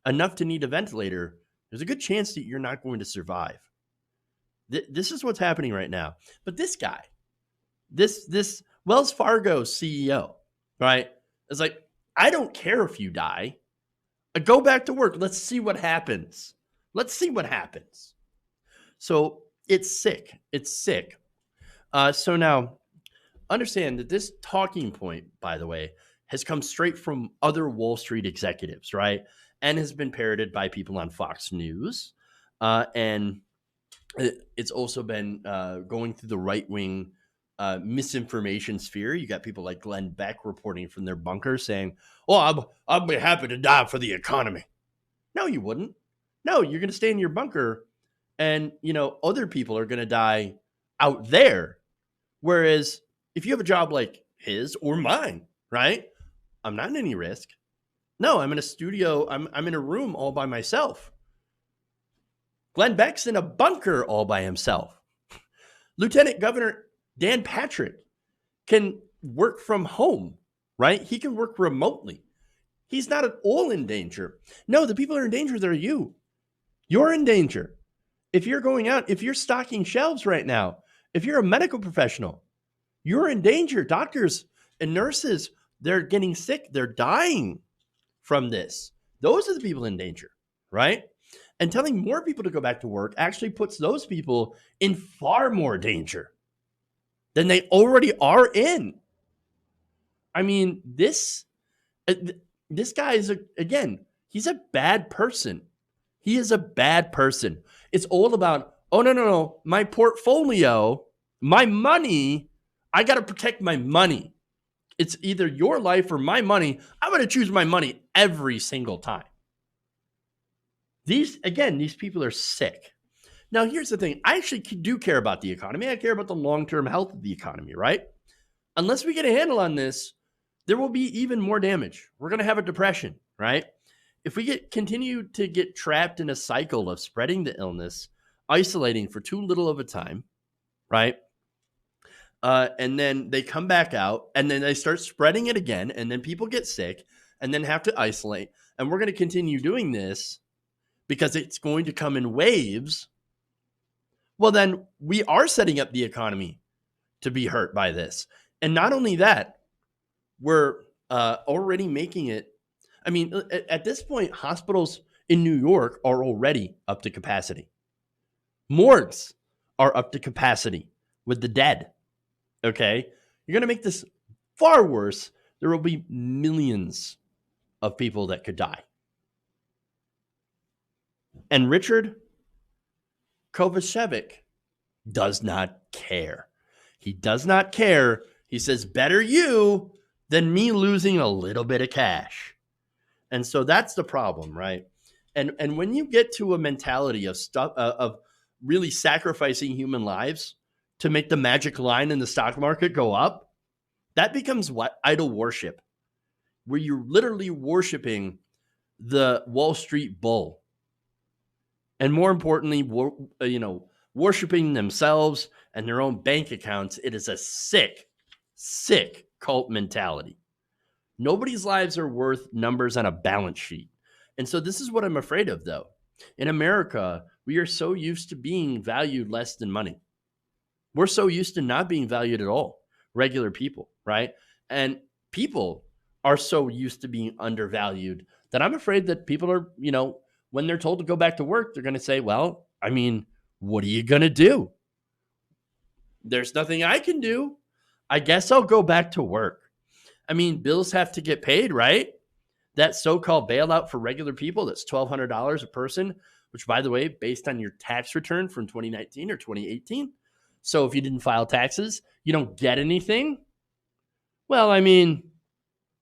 enough to need a ventilator, there's a good chance that you're not going to survive. This is what's happening right now. But this guy, This Wells Fargo CEO, right, is like, I don't care if you die. Go back to work. Let's see what happens. Let's see what happens. So it's sick. It's sick. So now understand that this talking point, by the way, has come straight from other Wall Street executives, right? And has been parroted by people on Fox News. And it's also been going through the right-wing misinformation sphere. You got people like Glenn Beck reporting from their bunker saying, "Oh, I'll be happy to die for the economy." No, you wouldn't. No, you're going to stay in your bunker, and other people are going to die out there. Whereas if you have a job like his or mine, right? I'm not in any risk. No, I'm in a studio. I'm in a room all by myself. Glenn Beck's in a bunker all by himself. Lieutenant Governor Dan Patrick can work from home, right? He can work remotely. He's not at all in danger. No, the people who are in danger, they're you. You're in danger. If you're going out, if you're stocking shelves right now, if you're a medical professional, you're in danger. Doctors and nurses, they're getting sick. They're dying from this. Those are the people in danger, right? And telling more people to go back to work actually puts those people in far more danger than they already are in. I mean, this guy is, again, he's a bad person. He is a bad person. It's all about, oh, no, my portfolio, my money, I got to protect my money. It's either your life or my money. I'm going to choose my money every single time. These people are sick. Now, here's the thing. I actually do care about the economy. I care about the long-term health of the economy, right? Unless we get a handle on this, there will be even more damage. We're going to have a depression, right? If we continue to get trapped in a cycle of spreading the illness, isolating for too little of a time, right? And then they come back out and then they start spreading it again. And then people get sick and then have to isolate. And we're going to continue doing this because it's going to come in waves. Well, then we are setting up the economy to be hurt by this. And not only that, we're already making it. I mean, at this point, hospitals in New York are already up to capacity. Morgues are up to capacity with the dead. Okay? You're going to make this far worse. There will be millions of people that could die. And Richard Kovacevic does not care. He does not care. He says, better you than me losing a little bit of cash. And so that's the problem, right? And when you get to a mentality of really sacrificing human lives to make the magic line in the stock market go up, that becomes what? Idol worship, where you're literally worshiping the Wall Street bull. And more importantly, worshiping themselves and their own bank accounts. It is a sick, sick cult mentality. Nobody's lives are worth numbers on a balance sheet. And so this is what I'm afraid of, though. In America, we are so used to being valued less than money. We're so used to not being valued at all, regular people, right? And people are so used to being undervalued that I'm afraid that people are, when they're told to go back to work, they're going to say, well, I mean, what are you going to do? There's nothing I can do. I guess I'll go back to work. I mean, bills have to get paid, right? That so-called bailout for regular people, that's $1,200 a person, which, by the way, based on your tax return from 2019 or 2018. So if you didn't file taxes, you don't get anything. Well, I mean,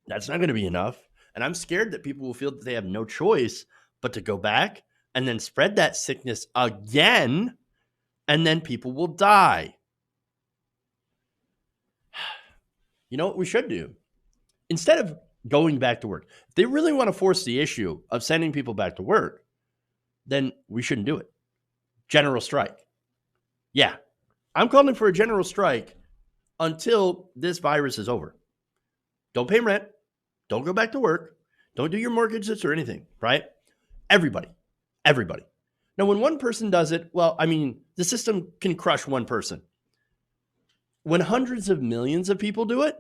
that's not going to be enough. And I'm scared that people will feel that they have no choice but to go back and then spread that sickness again, and then people will die. You know what we should do? Instead of going back to work, if they really want to force the issue of sending people back to work, then we shouldn't do it. General strike. Yeah, I'm calling for a general strike until this virus is over. Don't pay rent. Don't go back to work. Don't do your mortgages or anything, right? Everybody. Now, when one person does it, well, I mean, the system can crush one person. when hundreds of millions of people do it,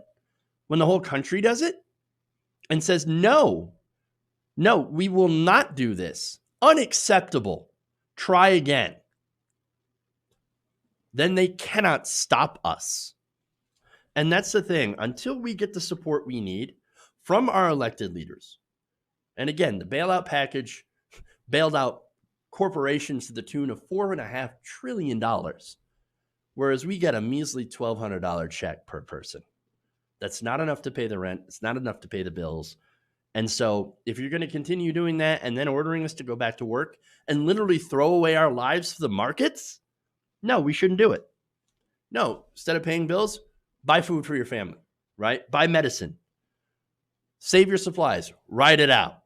when the whole country does it, and says, no, we will not do this. Unacceptable. Try again. Then they cannot stop us. And that's the thing. Until we get the support we need from our elected leaders. And again, the bailout package bailed out corporations to the tune of $4.5 trillion, whereas we get a measly $1,200 check per person. That's not enough to pay the rent. It's not enough to pay the bills. And so if you're going to continue doing that and then ordering us to go back to work and literally throw away our lives to the markets, no, we shouldn't do it. No, instead of paying bills, buy food for your family, right? Buy medicine. Save your supplies. Ride it out.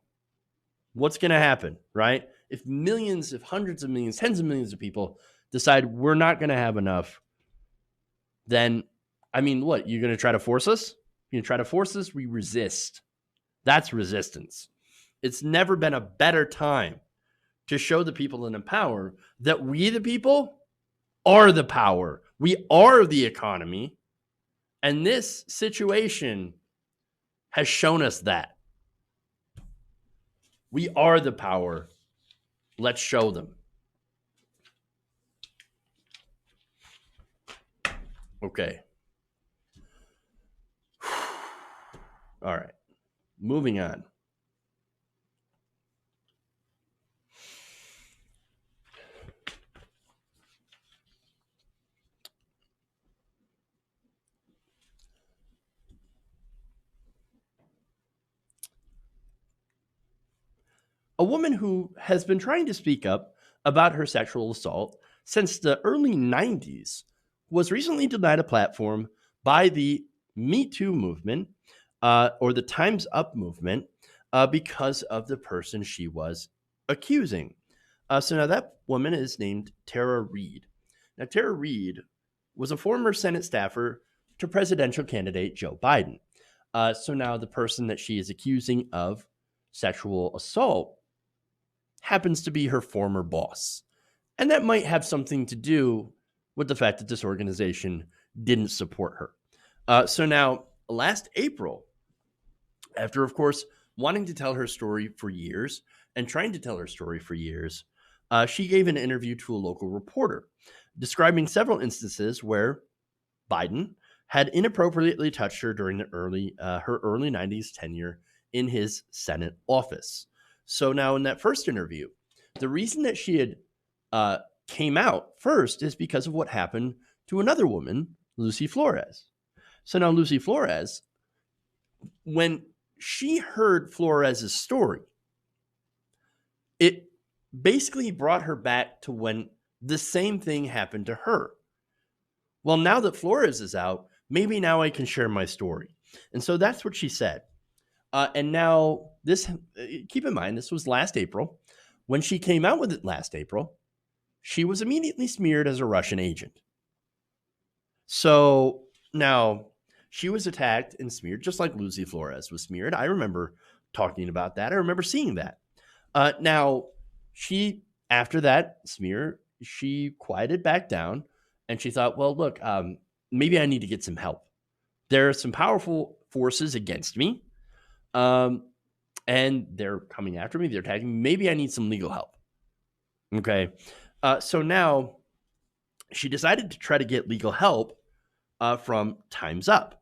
What's going to happen, right? If millions, if hundreds of millions, tens of millions of people decide we're not going to have enough, then, I mean, what? You're going to try to force us? You're going to try to force us? We resist. That's resistance. It's never been a better time to show the people in power that we, the people, are the power. We are the economy. And this situation has shown us that. We are the power. Let's show them. Okay. All right. Moving on. A woman who has been trying to speak up about her sexual assault since the early 90s was recently denied a platform by the Me Too movement or the Time's Up movement because of the person she was accusing. So now that woman is named Tara Reade. Now, Tara Reade was a former Senate staffer to presidential candidate Joe Biden. So now the person that she is accusing of sexual assault happens to be her former boss. And that might have something to do with the fact that this organization didn't support her. So now, last April, after, of course, wanting to tell her story for years and trying to tell her story for years, she gave an interview to a local reporter describing several instances where Biden had inappropriately touched her during the her early 90s tenure in his Senate office. So now in that first interview, the reason that she had came out first is because of what happened to another woman, Lucy Flores. So now Lucy Flores, when she heard Flores's story, it basically brought her back to when the same thing happened to her. Well, now that Flores is out, maybe now I can share my story. And so that's what she said. And now this, keep in mind, this was last April. When she came out with it last April, she was immediately smeared as a Russian agent. So now she was attacked and smeared just like Lucy Flores was smeared. I remember talking about that. I remember seeing that. Now she, after that smear, she quieted back down and she thought, well, look, maybe I need to get some help. There are some powerful forces against me. And they're coming after me. They're attacking me. Maybe I need some legal help. Okay. So now she decided to try to get legal help from Time's Up.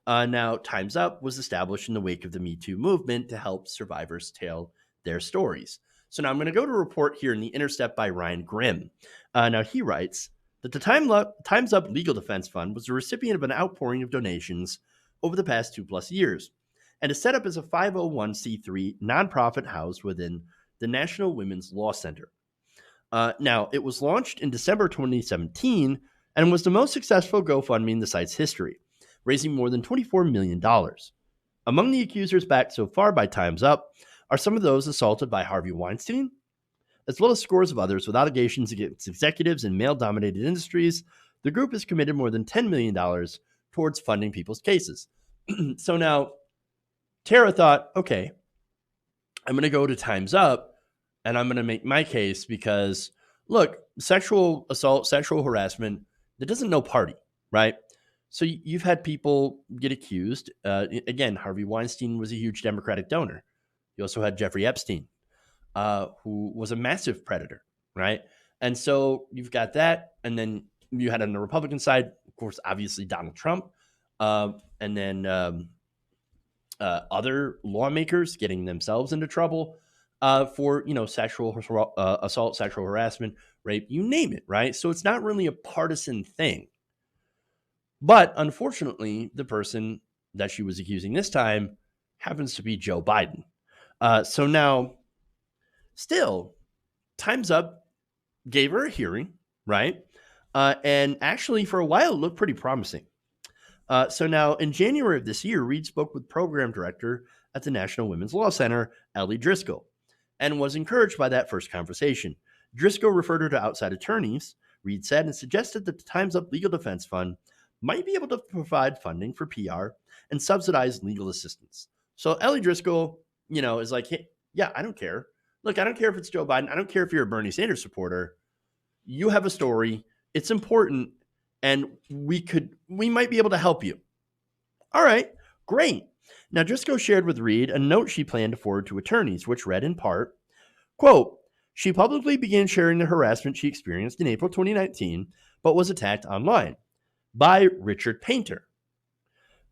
Now, Time's Up was established in the wake of the Me Too movement to help survivors tell their stories. So now I'm going to go to a report here in The Intercept by Ryan Grimm. Now he writes that the Time's Up Legal Defense Fund was the recipient of an outpouring of donations over the past 2+ years, and is set up as a 501c3 nonprofit housed within the National Women's Law Center. Now, it was launched in December 2017 and was the most successful GoFundMe in the site's history, raising more than $24 million. Among the accusers backed so far by Time's Up are some of those assaulted by Harvey Weinstein, as well as scores of others with allegations against executives in male-dominated industries. The group has committed more than $10 million towards funding people's cases. So now, Tara thought, okay, I'm going to go to Time's Up and I'm going to make my case because, look, sexual assault, sexual harassment, that doesn't know party, right? So you've had people get accused. Again, Harvey Weinstein was a huge Democratic donor. You also had Jeffrey Epstein, who was a massive predator, right? And so you've got that. And then you had on the Republican side, of course, obviously Donald Trump, and then other lawmakers getting themselves into trouble for, sexual assault, sexual harassment, rape, you name it, right? So it's not really a partisan thing. But unfortunately, the person that she was accusing this time happens to be Joe Biden. So now, still, Time's Up gave her a hearing, right? And actually, for a while, it looked pretty promising. So now, in January of this year, Reed spoke with program director at the National Women's Law Center, Ellie Driscoll, and was encouraged by that first conversation. Driscoll referred her to outside attorneys, Reed said, and suggested that the Time's Up Legal Defense Fund might be able to provide funding for PR and subsidize legal assistance. So Ellie Driscoll, is like, hey, yeah, I don't care. Look, I don't care if it's Joe Biden. I don't care if you're a Bernie Sanders supporter. You have a story. It's important. And we might be able to help you. All right, great. Now, Driscoll shared with Reed a note she planned to forward to attorneys, which read in part, quote, she publicly began sharing the harassment she experienced in April 2019, but was attacked online by Richard Painter,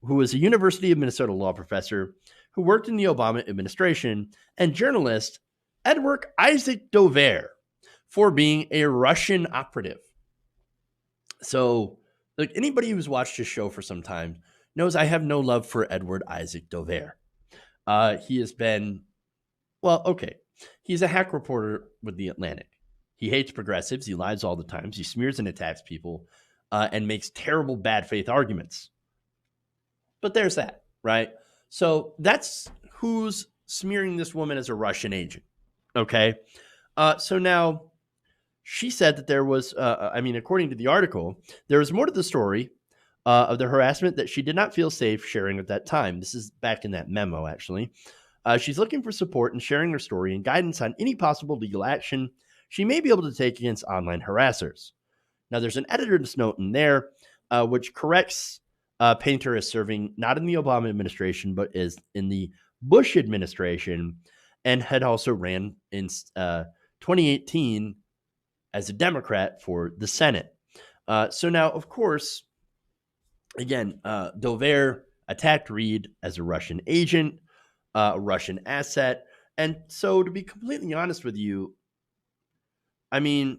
who is a University of Minnesota law professor who worked in the Obama administration, and journalist Edward Isaac Dover for being a Russian operative. So, like, anybody who's watched this show for some time knows I have no love for Edward Isaac Dover. He has been, he's a hack reporter with The Atlantic. He hates progressives. He lies all the time. He smears and attacks people and makes terrible bad faith arguments. But there's that, right? So that's who's smearing this woman as a Russian agent, okay? So now she said that there was, according to the article, there was more to the story of the harassment that she did not feel safe sharing at that time. This is back in that memo, actually. She's looking for support and sharing her story and guidance on any possible legal action she may be able to take against online harassers. Now, there's an editor's note in there which corrects Painter as serving not in the Obama administration, but is in the Bush administration, and had also ran in 2018 as a Democrat for the Senate. So now, of course, again, Dover attacked Reed as a Russian agent, a Russian asset. And so, to be completely honest with you, I mean,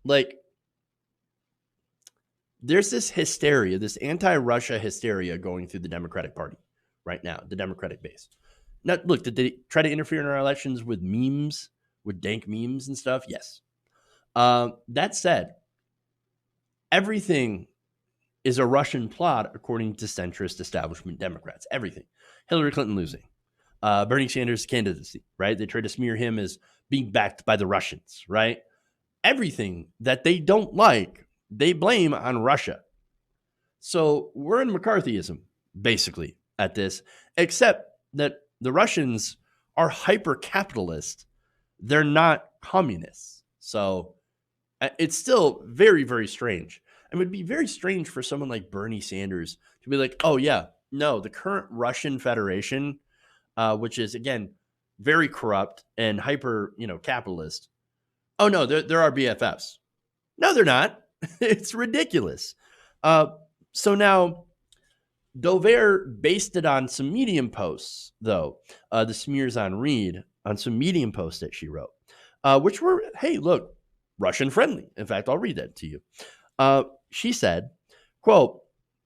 like, there's this hysteria, this anti-Russia hysteria going through the Democratic Party right now, the Democratic base. Now, look, did they try to interfere in our elections with memes, with dank memes and stuff? Yes. That said, everything is a Russian plot, according to centrist establishment Democrats. Everything. Hillary Clinton losing. Bernie Sanders' candidacy, right? They try to smear him as being backed by the Russians, right? Everything that they don't like, they blame on Russia. So we're in McCarthyism, basically, at this, except that the Russians are hyper-capitalist. They're not communists. So it's still very, very strange. It would be very strange for someone like Bernie Sanders to be like, oh, yeah, no, the current Russian Federation, which is, again, very corrupt and hyper, capitalist. Oh, no, they're our BFFs. No, they're not. It's ridiculous. So now Dover based it on some Medium posts, though, the smears on Reed, on some Medium posts that she wrote, which were, hey, look, Russian friendly. In fact, I'll read that to you. She said, quote,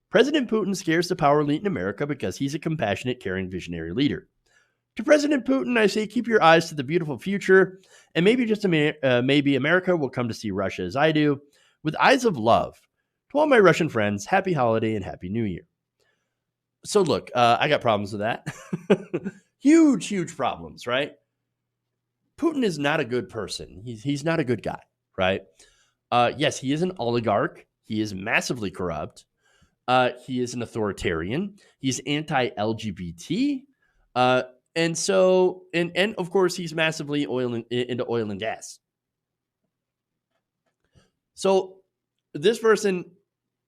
President Putin scares the power elite in America because he's a compassionate, caring, visionary leader. To President Putin, I say, keep your eyes to the beautiful future, and maybe just maybe America will come to see Russia as I do, with eyes of love. To all my Russian friends, happy holiday and happy new year. So look, I got problems with that. Huge, huge problems, right? Putin is not a good person. He's not a good guy, right? Yes, he is an oligarch. He is massively corrupt. He is an authoritarian. He's anti-LGBT. And so, and of course, he's massively into oil and gas. So this person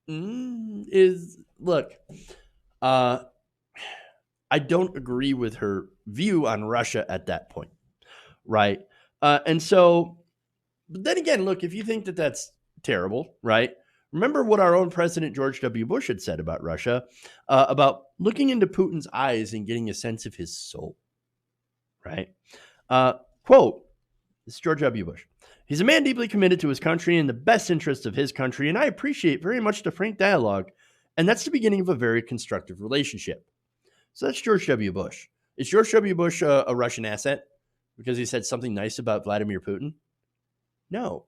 look, uh, I don't agree with her view on Russia at that point, right? And so, but then again, look, if you think that that's terrible, right? Remember what our own President George W. Bush had said about Russia, about looking into Putin's eyes and getting a sense of his soul, right? Quote, this is George W. Bush. He's a man deeply committed to his country and the best interests of his country, and I appreciate very much the frank dialogue, and that's the beginning of a very constructive relationship. So that's George W. Bush. Is George W. Bush a Russian asset because he said something nice about Vladimir Putin? No.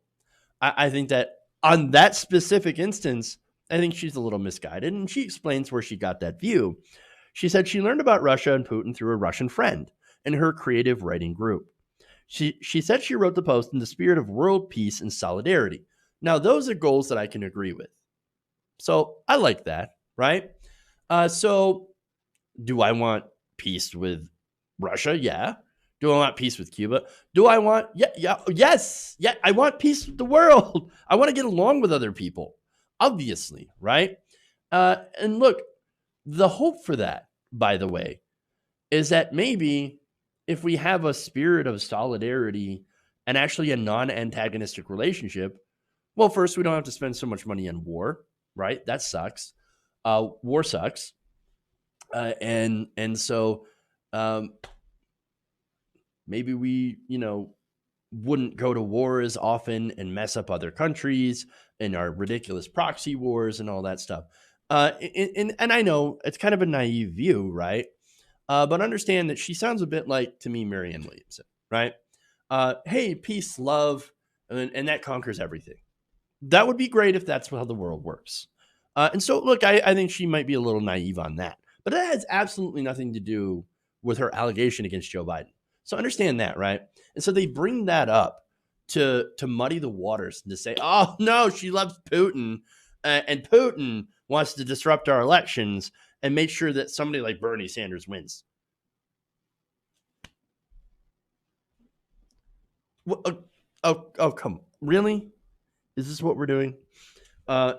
I think that on that specific instance, I think she's a little misguided, and she explains where she got that view. She said she learned about Russia and Putin through a Russian friend in her creative writing group. She said she wrote the post in the spirit of world peace and solidarity. Now, those are goals that I can agree with. So I like that, right? So do I want peace with Russia? Yeah. Do I want peace with Cuba? Do I want, yes. Yeah, I want peace with the world. I want to get along with other people, obviously, right? And look, the hope for that, by the way, is that maybe if we have a spirit of solidarity and actually a non-antagonistic relationship, well, first, we don't have to spend so much money on war, right? That sucks. War sucks. And so maybe we, wouldn't go to war as often and mess up other countries and our ridiculous proxy wars and all that stuff. And I know it's kind of a naive view, right? But understand that she sounds a bit like, to me, Marianne Williamson, right? Hey, peace, love, and that conquers everything. That would be great if that's how the world works. And so, look, I think she might be a little naive on that. But that has absolutely nothing to do with her allegation against Joe Biden. So understand that, right? And so they bring that up to muddy the waters and to say, oh, no, she loves Putin, and Putin wants to disrupt our elections and make sure that somebody like Bernie Sanders wins. Oh, come. Really? Is this what we're doing?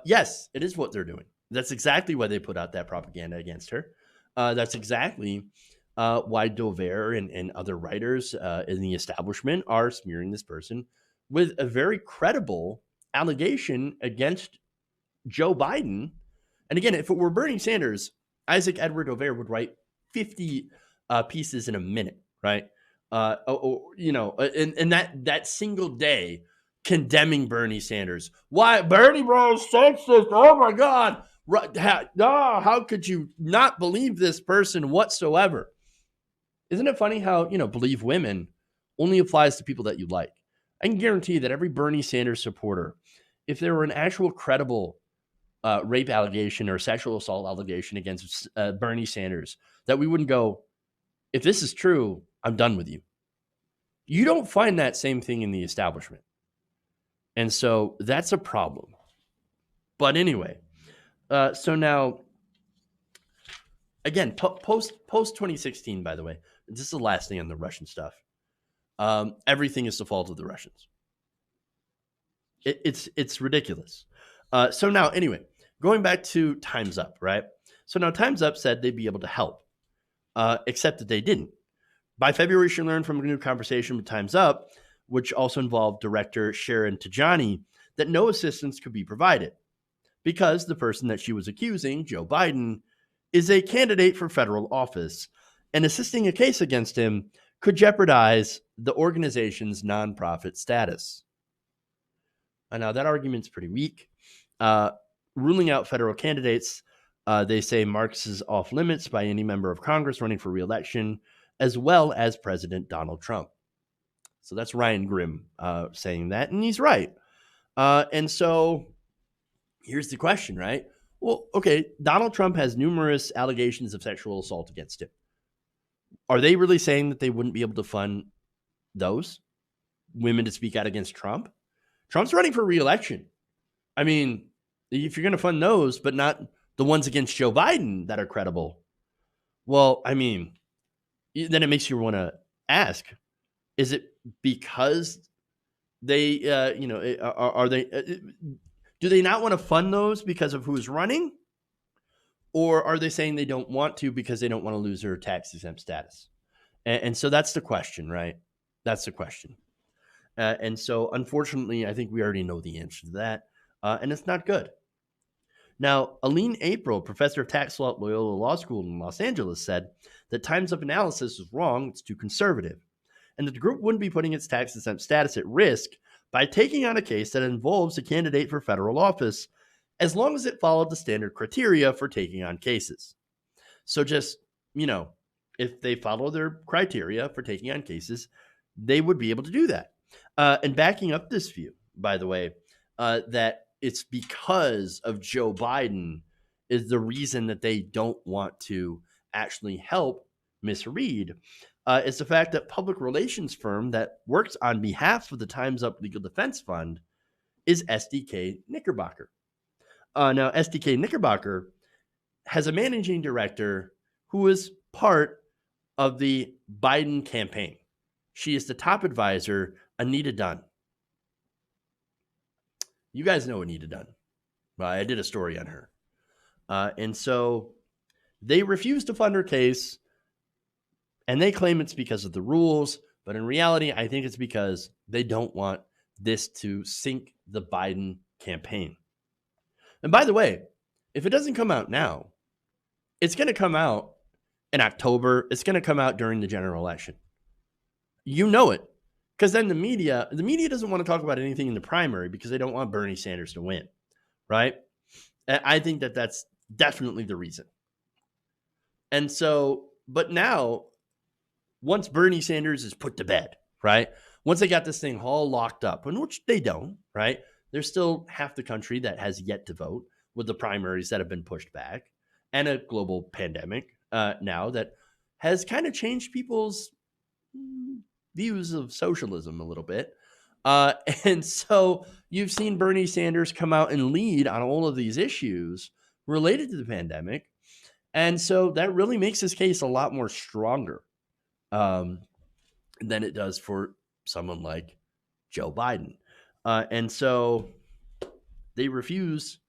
Yes, it is what they're doing. That's exactly why they put out that propaganda against her. That's exactly why Dover and other writers in the establishment are smearing this person with a very credible allegation against Joe Biden. And again, if it were Bernie Sanders, Isaac Edward Dover would write 50 pieces in a minute, right? In that single day, condemning Bernie Sanders. Why Bernie bro sexist? Oh my God! How could you not believe this person whatsoever? Isn't it funny how believe women only applies to people that you like? I can guarantee that every Bernie Sanders supporter, if there were an actual credible rape allegation or sexual assault allegation against Bernie Sanders, that we wouldn't go, if this is true, I'm done with you. You don't find that same thing in the establishment. And so that's a problem. But anyway, so now, again, post 2016, by the way, this is the last thing on the Russian stuff. Everything is the fault of the Russians. It's ridiculous. So now, anyway, going back to Time's Up, right? So now Time's Up said they'd be able to help, except that they didn't. By February, she learned from a new conversation with Time's Up, which also involved director Sharon Tajani, that no assistance could be provided because the person that she was accusing, Joe Biden, is a candidate for federal office, and assisting a case against him could jeopardize the organization's nonprofit status. Now, that argument's pretty weak. Ruling out federal candidates, they say, marks is off limits by any member of Congress running for re-election, as well as President Donald Trump. So that's Ryan Grimm saying that, and he's right. And so here's the question, right? Well, okay, Donald Trump has numerous allegations of sexual assault against him. Are they really saying that they wouldn't be able to fund those women to speak out against Trump? Trump's running for re-election. I mean, if you're going to fund those, but not the ones against Joe Biden that are credible, well, I mean, then it makes you want to ask, is it because they, are they, Do they not want to fund those because of who's running? Or are they saying they don't want to because they don't want to lose their tax exempt status? And so that's the question, right? That's the question. And so unfortunately, I think we already know the answer to that. And it's not good. Now, Aline April, professor of tax law at Loyola Law School in Los Angeles, said that Time's Up analysis is wrong, it's too conservative, and that the group wouldn't be putting its tax-exempt status at risk by taking on a case that involves a candidate for federal office, as long as it followed the standard criteria for taking on cases. So just, if they follow their criteria for taking on cases, they would be able to do that. And backing up this view, by the way, that it's because of Joe Biden is the reason that they don't want to actually help Miss Reed. It's the fact that public relations firm that works on behalf of the Time's Up Legal Defense Fund is SDK Knickerbocker. Now, SDK Knickerbocker has a managing director who is part of the Biden campaign. She is the top advisor, Anita Dunn. You guys know Anita Dunn. I did a story on her. And so they refuse to fund her case, and they claim it's because of the rules. But in reality, I think it's because they don't want this to sink the Biden campaign. And by the way, if it doesn't come out now, it's going to come out in October. It's going to come out during the general election. You know it. Because then the media doesn't want to talk about anything in the primary because they don't want Bernie Sanders to win, right? And I think that that's definitely the reason. And so, but now, once Bernie Sanders is put to bed, right? Once they got this thing all locked up, and which they don't, right? There's still half the country that has yet to vote with the primaries that have been pushed back and a global pandemic now that has kind of changed people's views of socialism a little bit. And so you've seen Bernie Sanders come out and lead on all of these issues related to the pandemic. And so that really makes his case a lot more stronger than it does for someone like Joe Biden. And so they refuse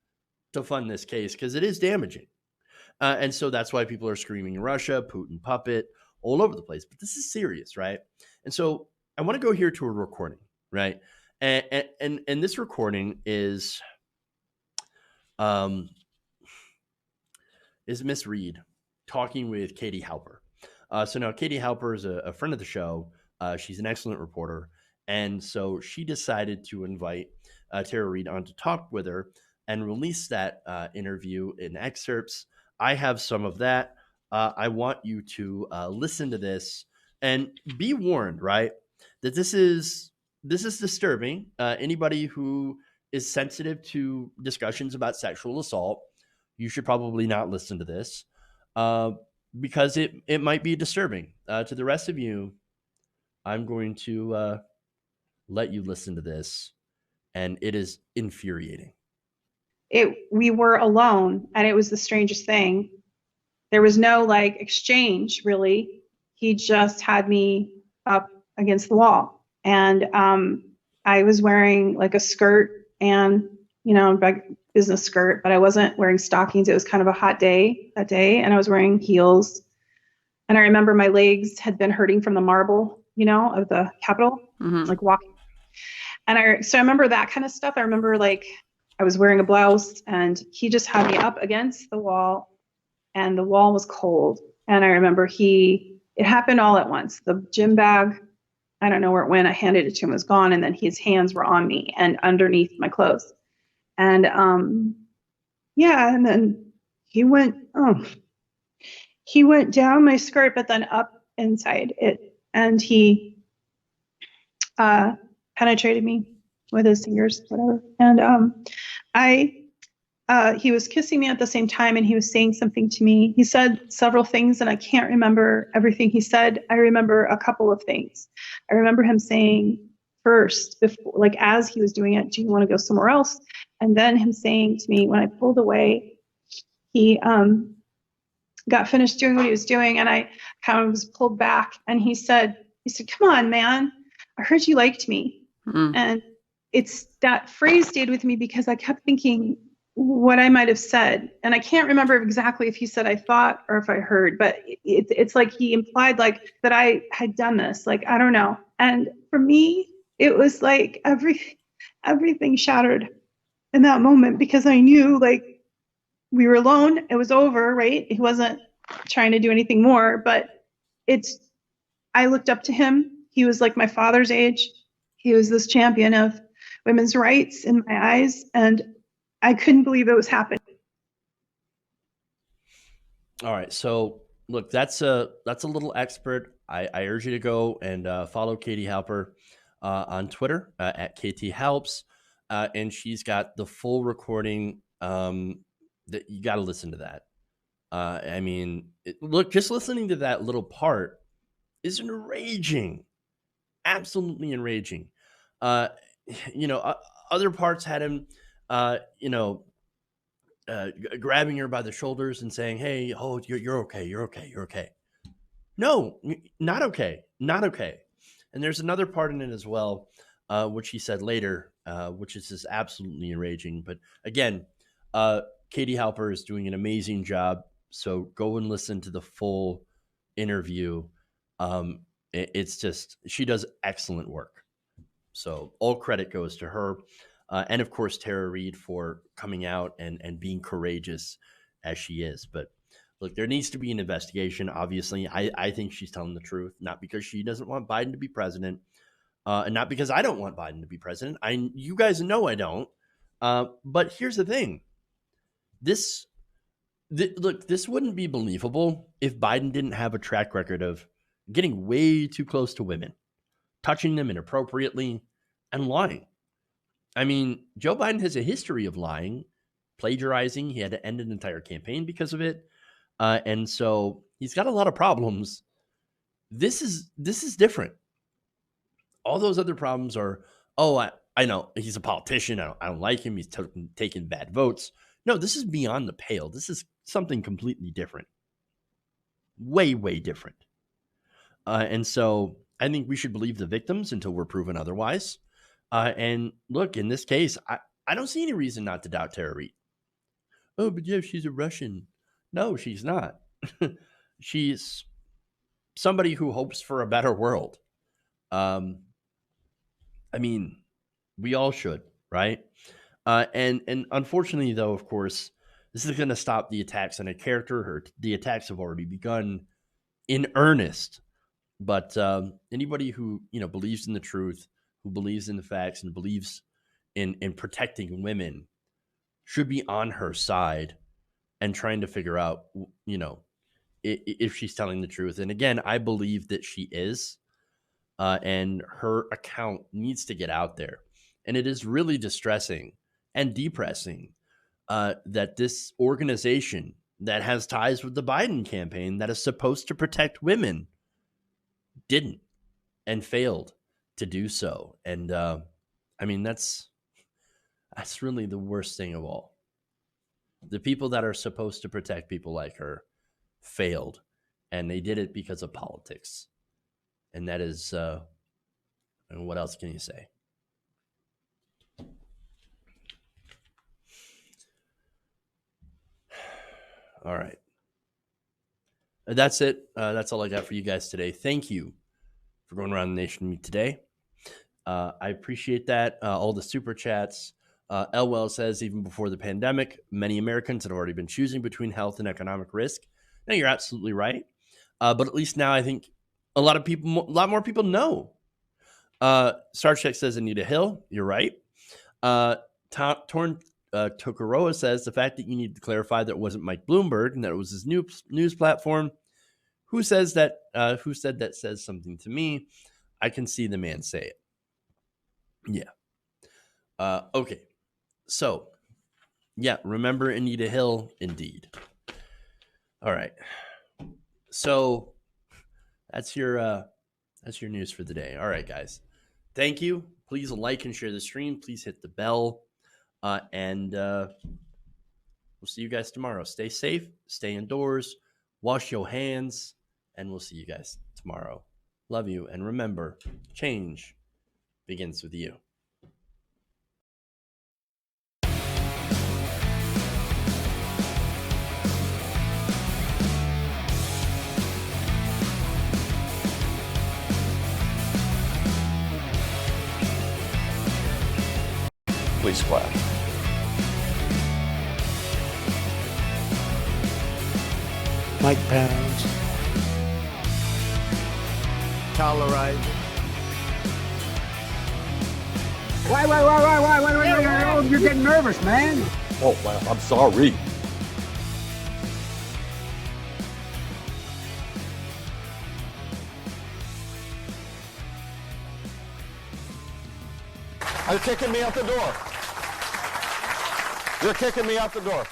to fund this case because it is damaging. And so that's why people are screaming Russia, Putin puppet, all over the place. But this is serious, right? And so I want to go here to a recording, right? And this recording is Miss Reed talking with Katie Halper. So now Katie Halper is a friend of the show. She's an excellent reporter. And so she decided to invite Tara Reid on to talk with her and release that interview in excerpts. I have some of that. I want you to listen to this and be warned, right, that this is disturbing. Anybody who is sensitive to discussions about sexual assault, you should probably not listen to this because it might be disturbing. To the rest of you, I'm going to let you listen to this, and it is infuriating. We were alone, and it was the strangest thing. There was no exchange, really. He just had me up against the wall, and I was wearing a skirt and business skirt, but I wasn't wearing stockings. It was kind of a hot day that day, and I was wearing heels. And I remember my legs had been hurting from the marble, of the Capitol, walking. And so I remember that kind of stuff. I remember I was wearing a blouse, and he just had me up against the wall, and the wall was cold. And I remember it happened all at once. The gym bag, I don't know where it went. I handed it to him, it was gone. And then his hands were on me and underneath my clothes. And and then he went down my skirt, but then up inside it. And he penetrated me with his fingers, whatever. And he was kissing me at the same time, and he was saying something to me. He said several things, and I can't remember everything he said. I remember a couple of things. I remember him saying first, before, as he was doing it, do you want to go somewhere else? And then him saying to me, when I pulled away, he got finished doing what he was doing, and I kind of was pulled back, and he said, come on, man, I heard you liked me. And it's that phrase stayed with me because I kept thinking what I might have said. And I can't remember exactly if he said I thought or if I heard, but it's like he implied like that I had done this. Like, I don't know. And for me, it was like everything shattered in that moment because I knew like we were alone. It was over, right? He wasn't trying to do anything more, but I looked up to him. He was like my father's age. He was this champion of women's rights in my eyes. And I couldn't believe it was happening. All right. So look, that's a little expert. I urge you to go and follow Katie Halper on Twitter at KT Helps. And she's got the full recording that you got to listen to that. I mean, look, just listening to that little part is enraging, absolutely enraging. Other parts had him, grabbing her by the shoulders and saying, "Hey, oh, you're okay, you're okay, you're okay." No, not okay, not okay. And there's another part in it as well, which he said later, which is just absolutely enraging. But again, Katie Halper is doing an amazing job. So go and listen to the full interview. It's just, she does excellent work. So all credit goes to her. And of course, Tara Reade for coming out and being courageous as she is. But look, there needs to be an investigation. Obviously, I think she's telling the truth, not because she doesn't want Biden to be president, and not because I don't want Biden to be president. You guys know I don't. But here's the thing. This wouldn't be believable if Biden didn't have a track record of getting way too close to women, touching them inappropriately, and lying. I mean, Joe Biden has a history of lying, plagiarizing. He had to end an entire campaign because of it. And so he's got a lot of problems. This is different. All those other problems are, I know he's a politician. I don't like him. He's taking bad votes. No, this is beyond the pale. This is something completely different. Way, way different. And so I think we should believe the victims until we're proven otherwise. And look, in this case, I don't see any reason not to doubt Tara Reade. Oh, but yeah, she's a Russian. No, she's not. She's somebody who hopes for a better world. I mean, we all should, right? And unfortunately, though, of course, this is going to stop the attacks on a character. The attacks have already begun in earnest. But anybody who believes in the truth, who believes in the facts, and believes in protecting women should be on her side and trying to figure out, if she's telling the truth. And again, I believe that she is, and her account needs to get out there. And it is really distressing and depressing that this organization that has ties with the Biden campaign that is supposed to protect women didn't and failed to do so. And I mean, that's really the worst thing of all. The people that are supposed to protect people like her failed, and they did it because of politics. And that is, and what else can you say? All right. That's it. That's all I got for you guys today. Thank you for going around the nation with me today. I appreciate that. All the super chats. Elwell says, even before the pandemic, many Americans had already been choosing between health and economic risk. Now, you're absolutely right. But at least now I think a lot more people know. Star Trek says Anita Hill. You're right. Torn Tokoroa says the fact that you need to clarify that it wasn't Mike Bloomberg and that it was his news platform. Who says that? Who said that says something to me? I can see the man say it. Yeah. Okay. So, yeah, remember Anita Hill, indeed. All right. So that's your news for the day. All right, guys. Thank you. Please like and share the stream. Please hit the bell. And we'll see you guys tomorrow. Stay safe, stay indoors, wash your hands, and we'll see you guys tomorrow. Love you. And remember, change begins with you. Please clap. Mike Pounds, Tolerizing. Why? Oh, you're getting nervous, man. Oh, wow, I'm sorry. You're kicking me out the door. You're kicking me out the door.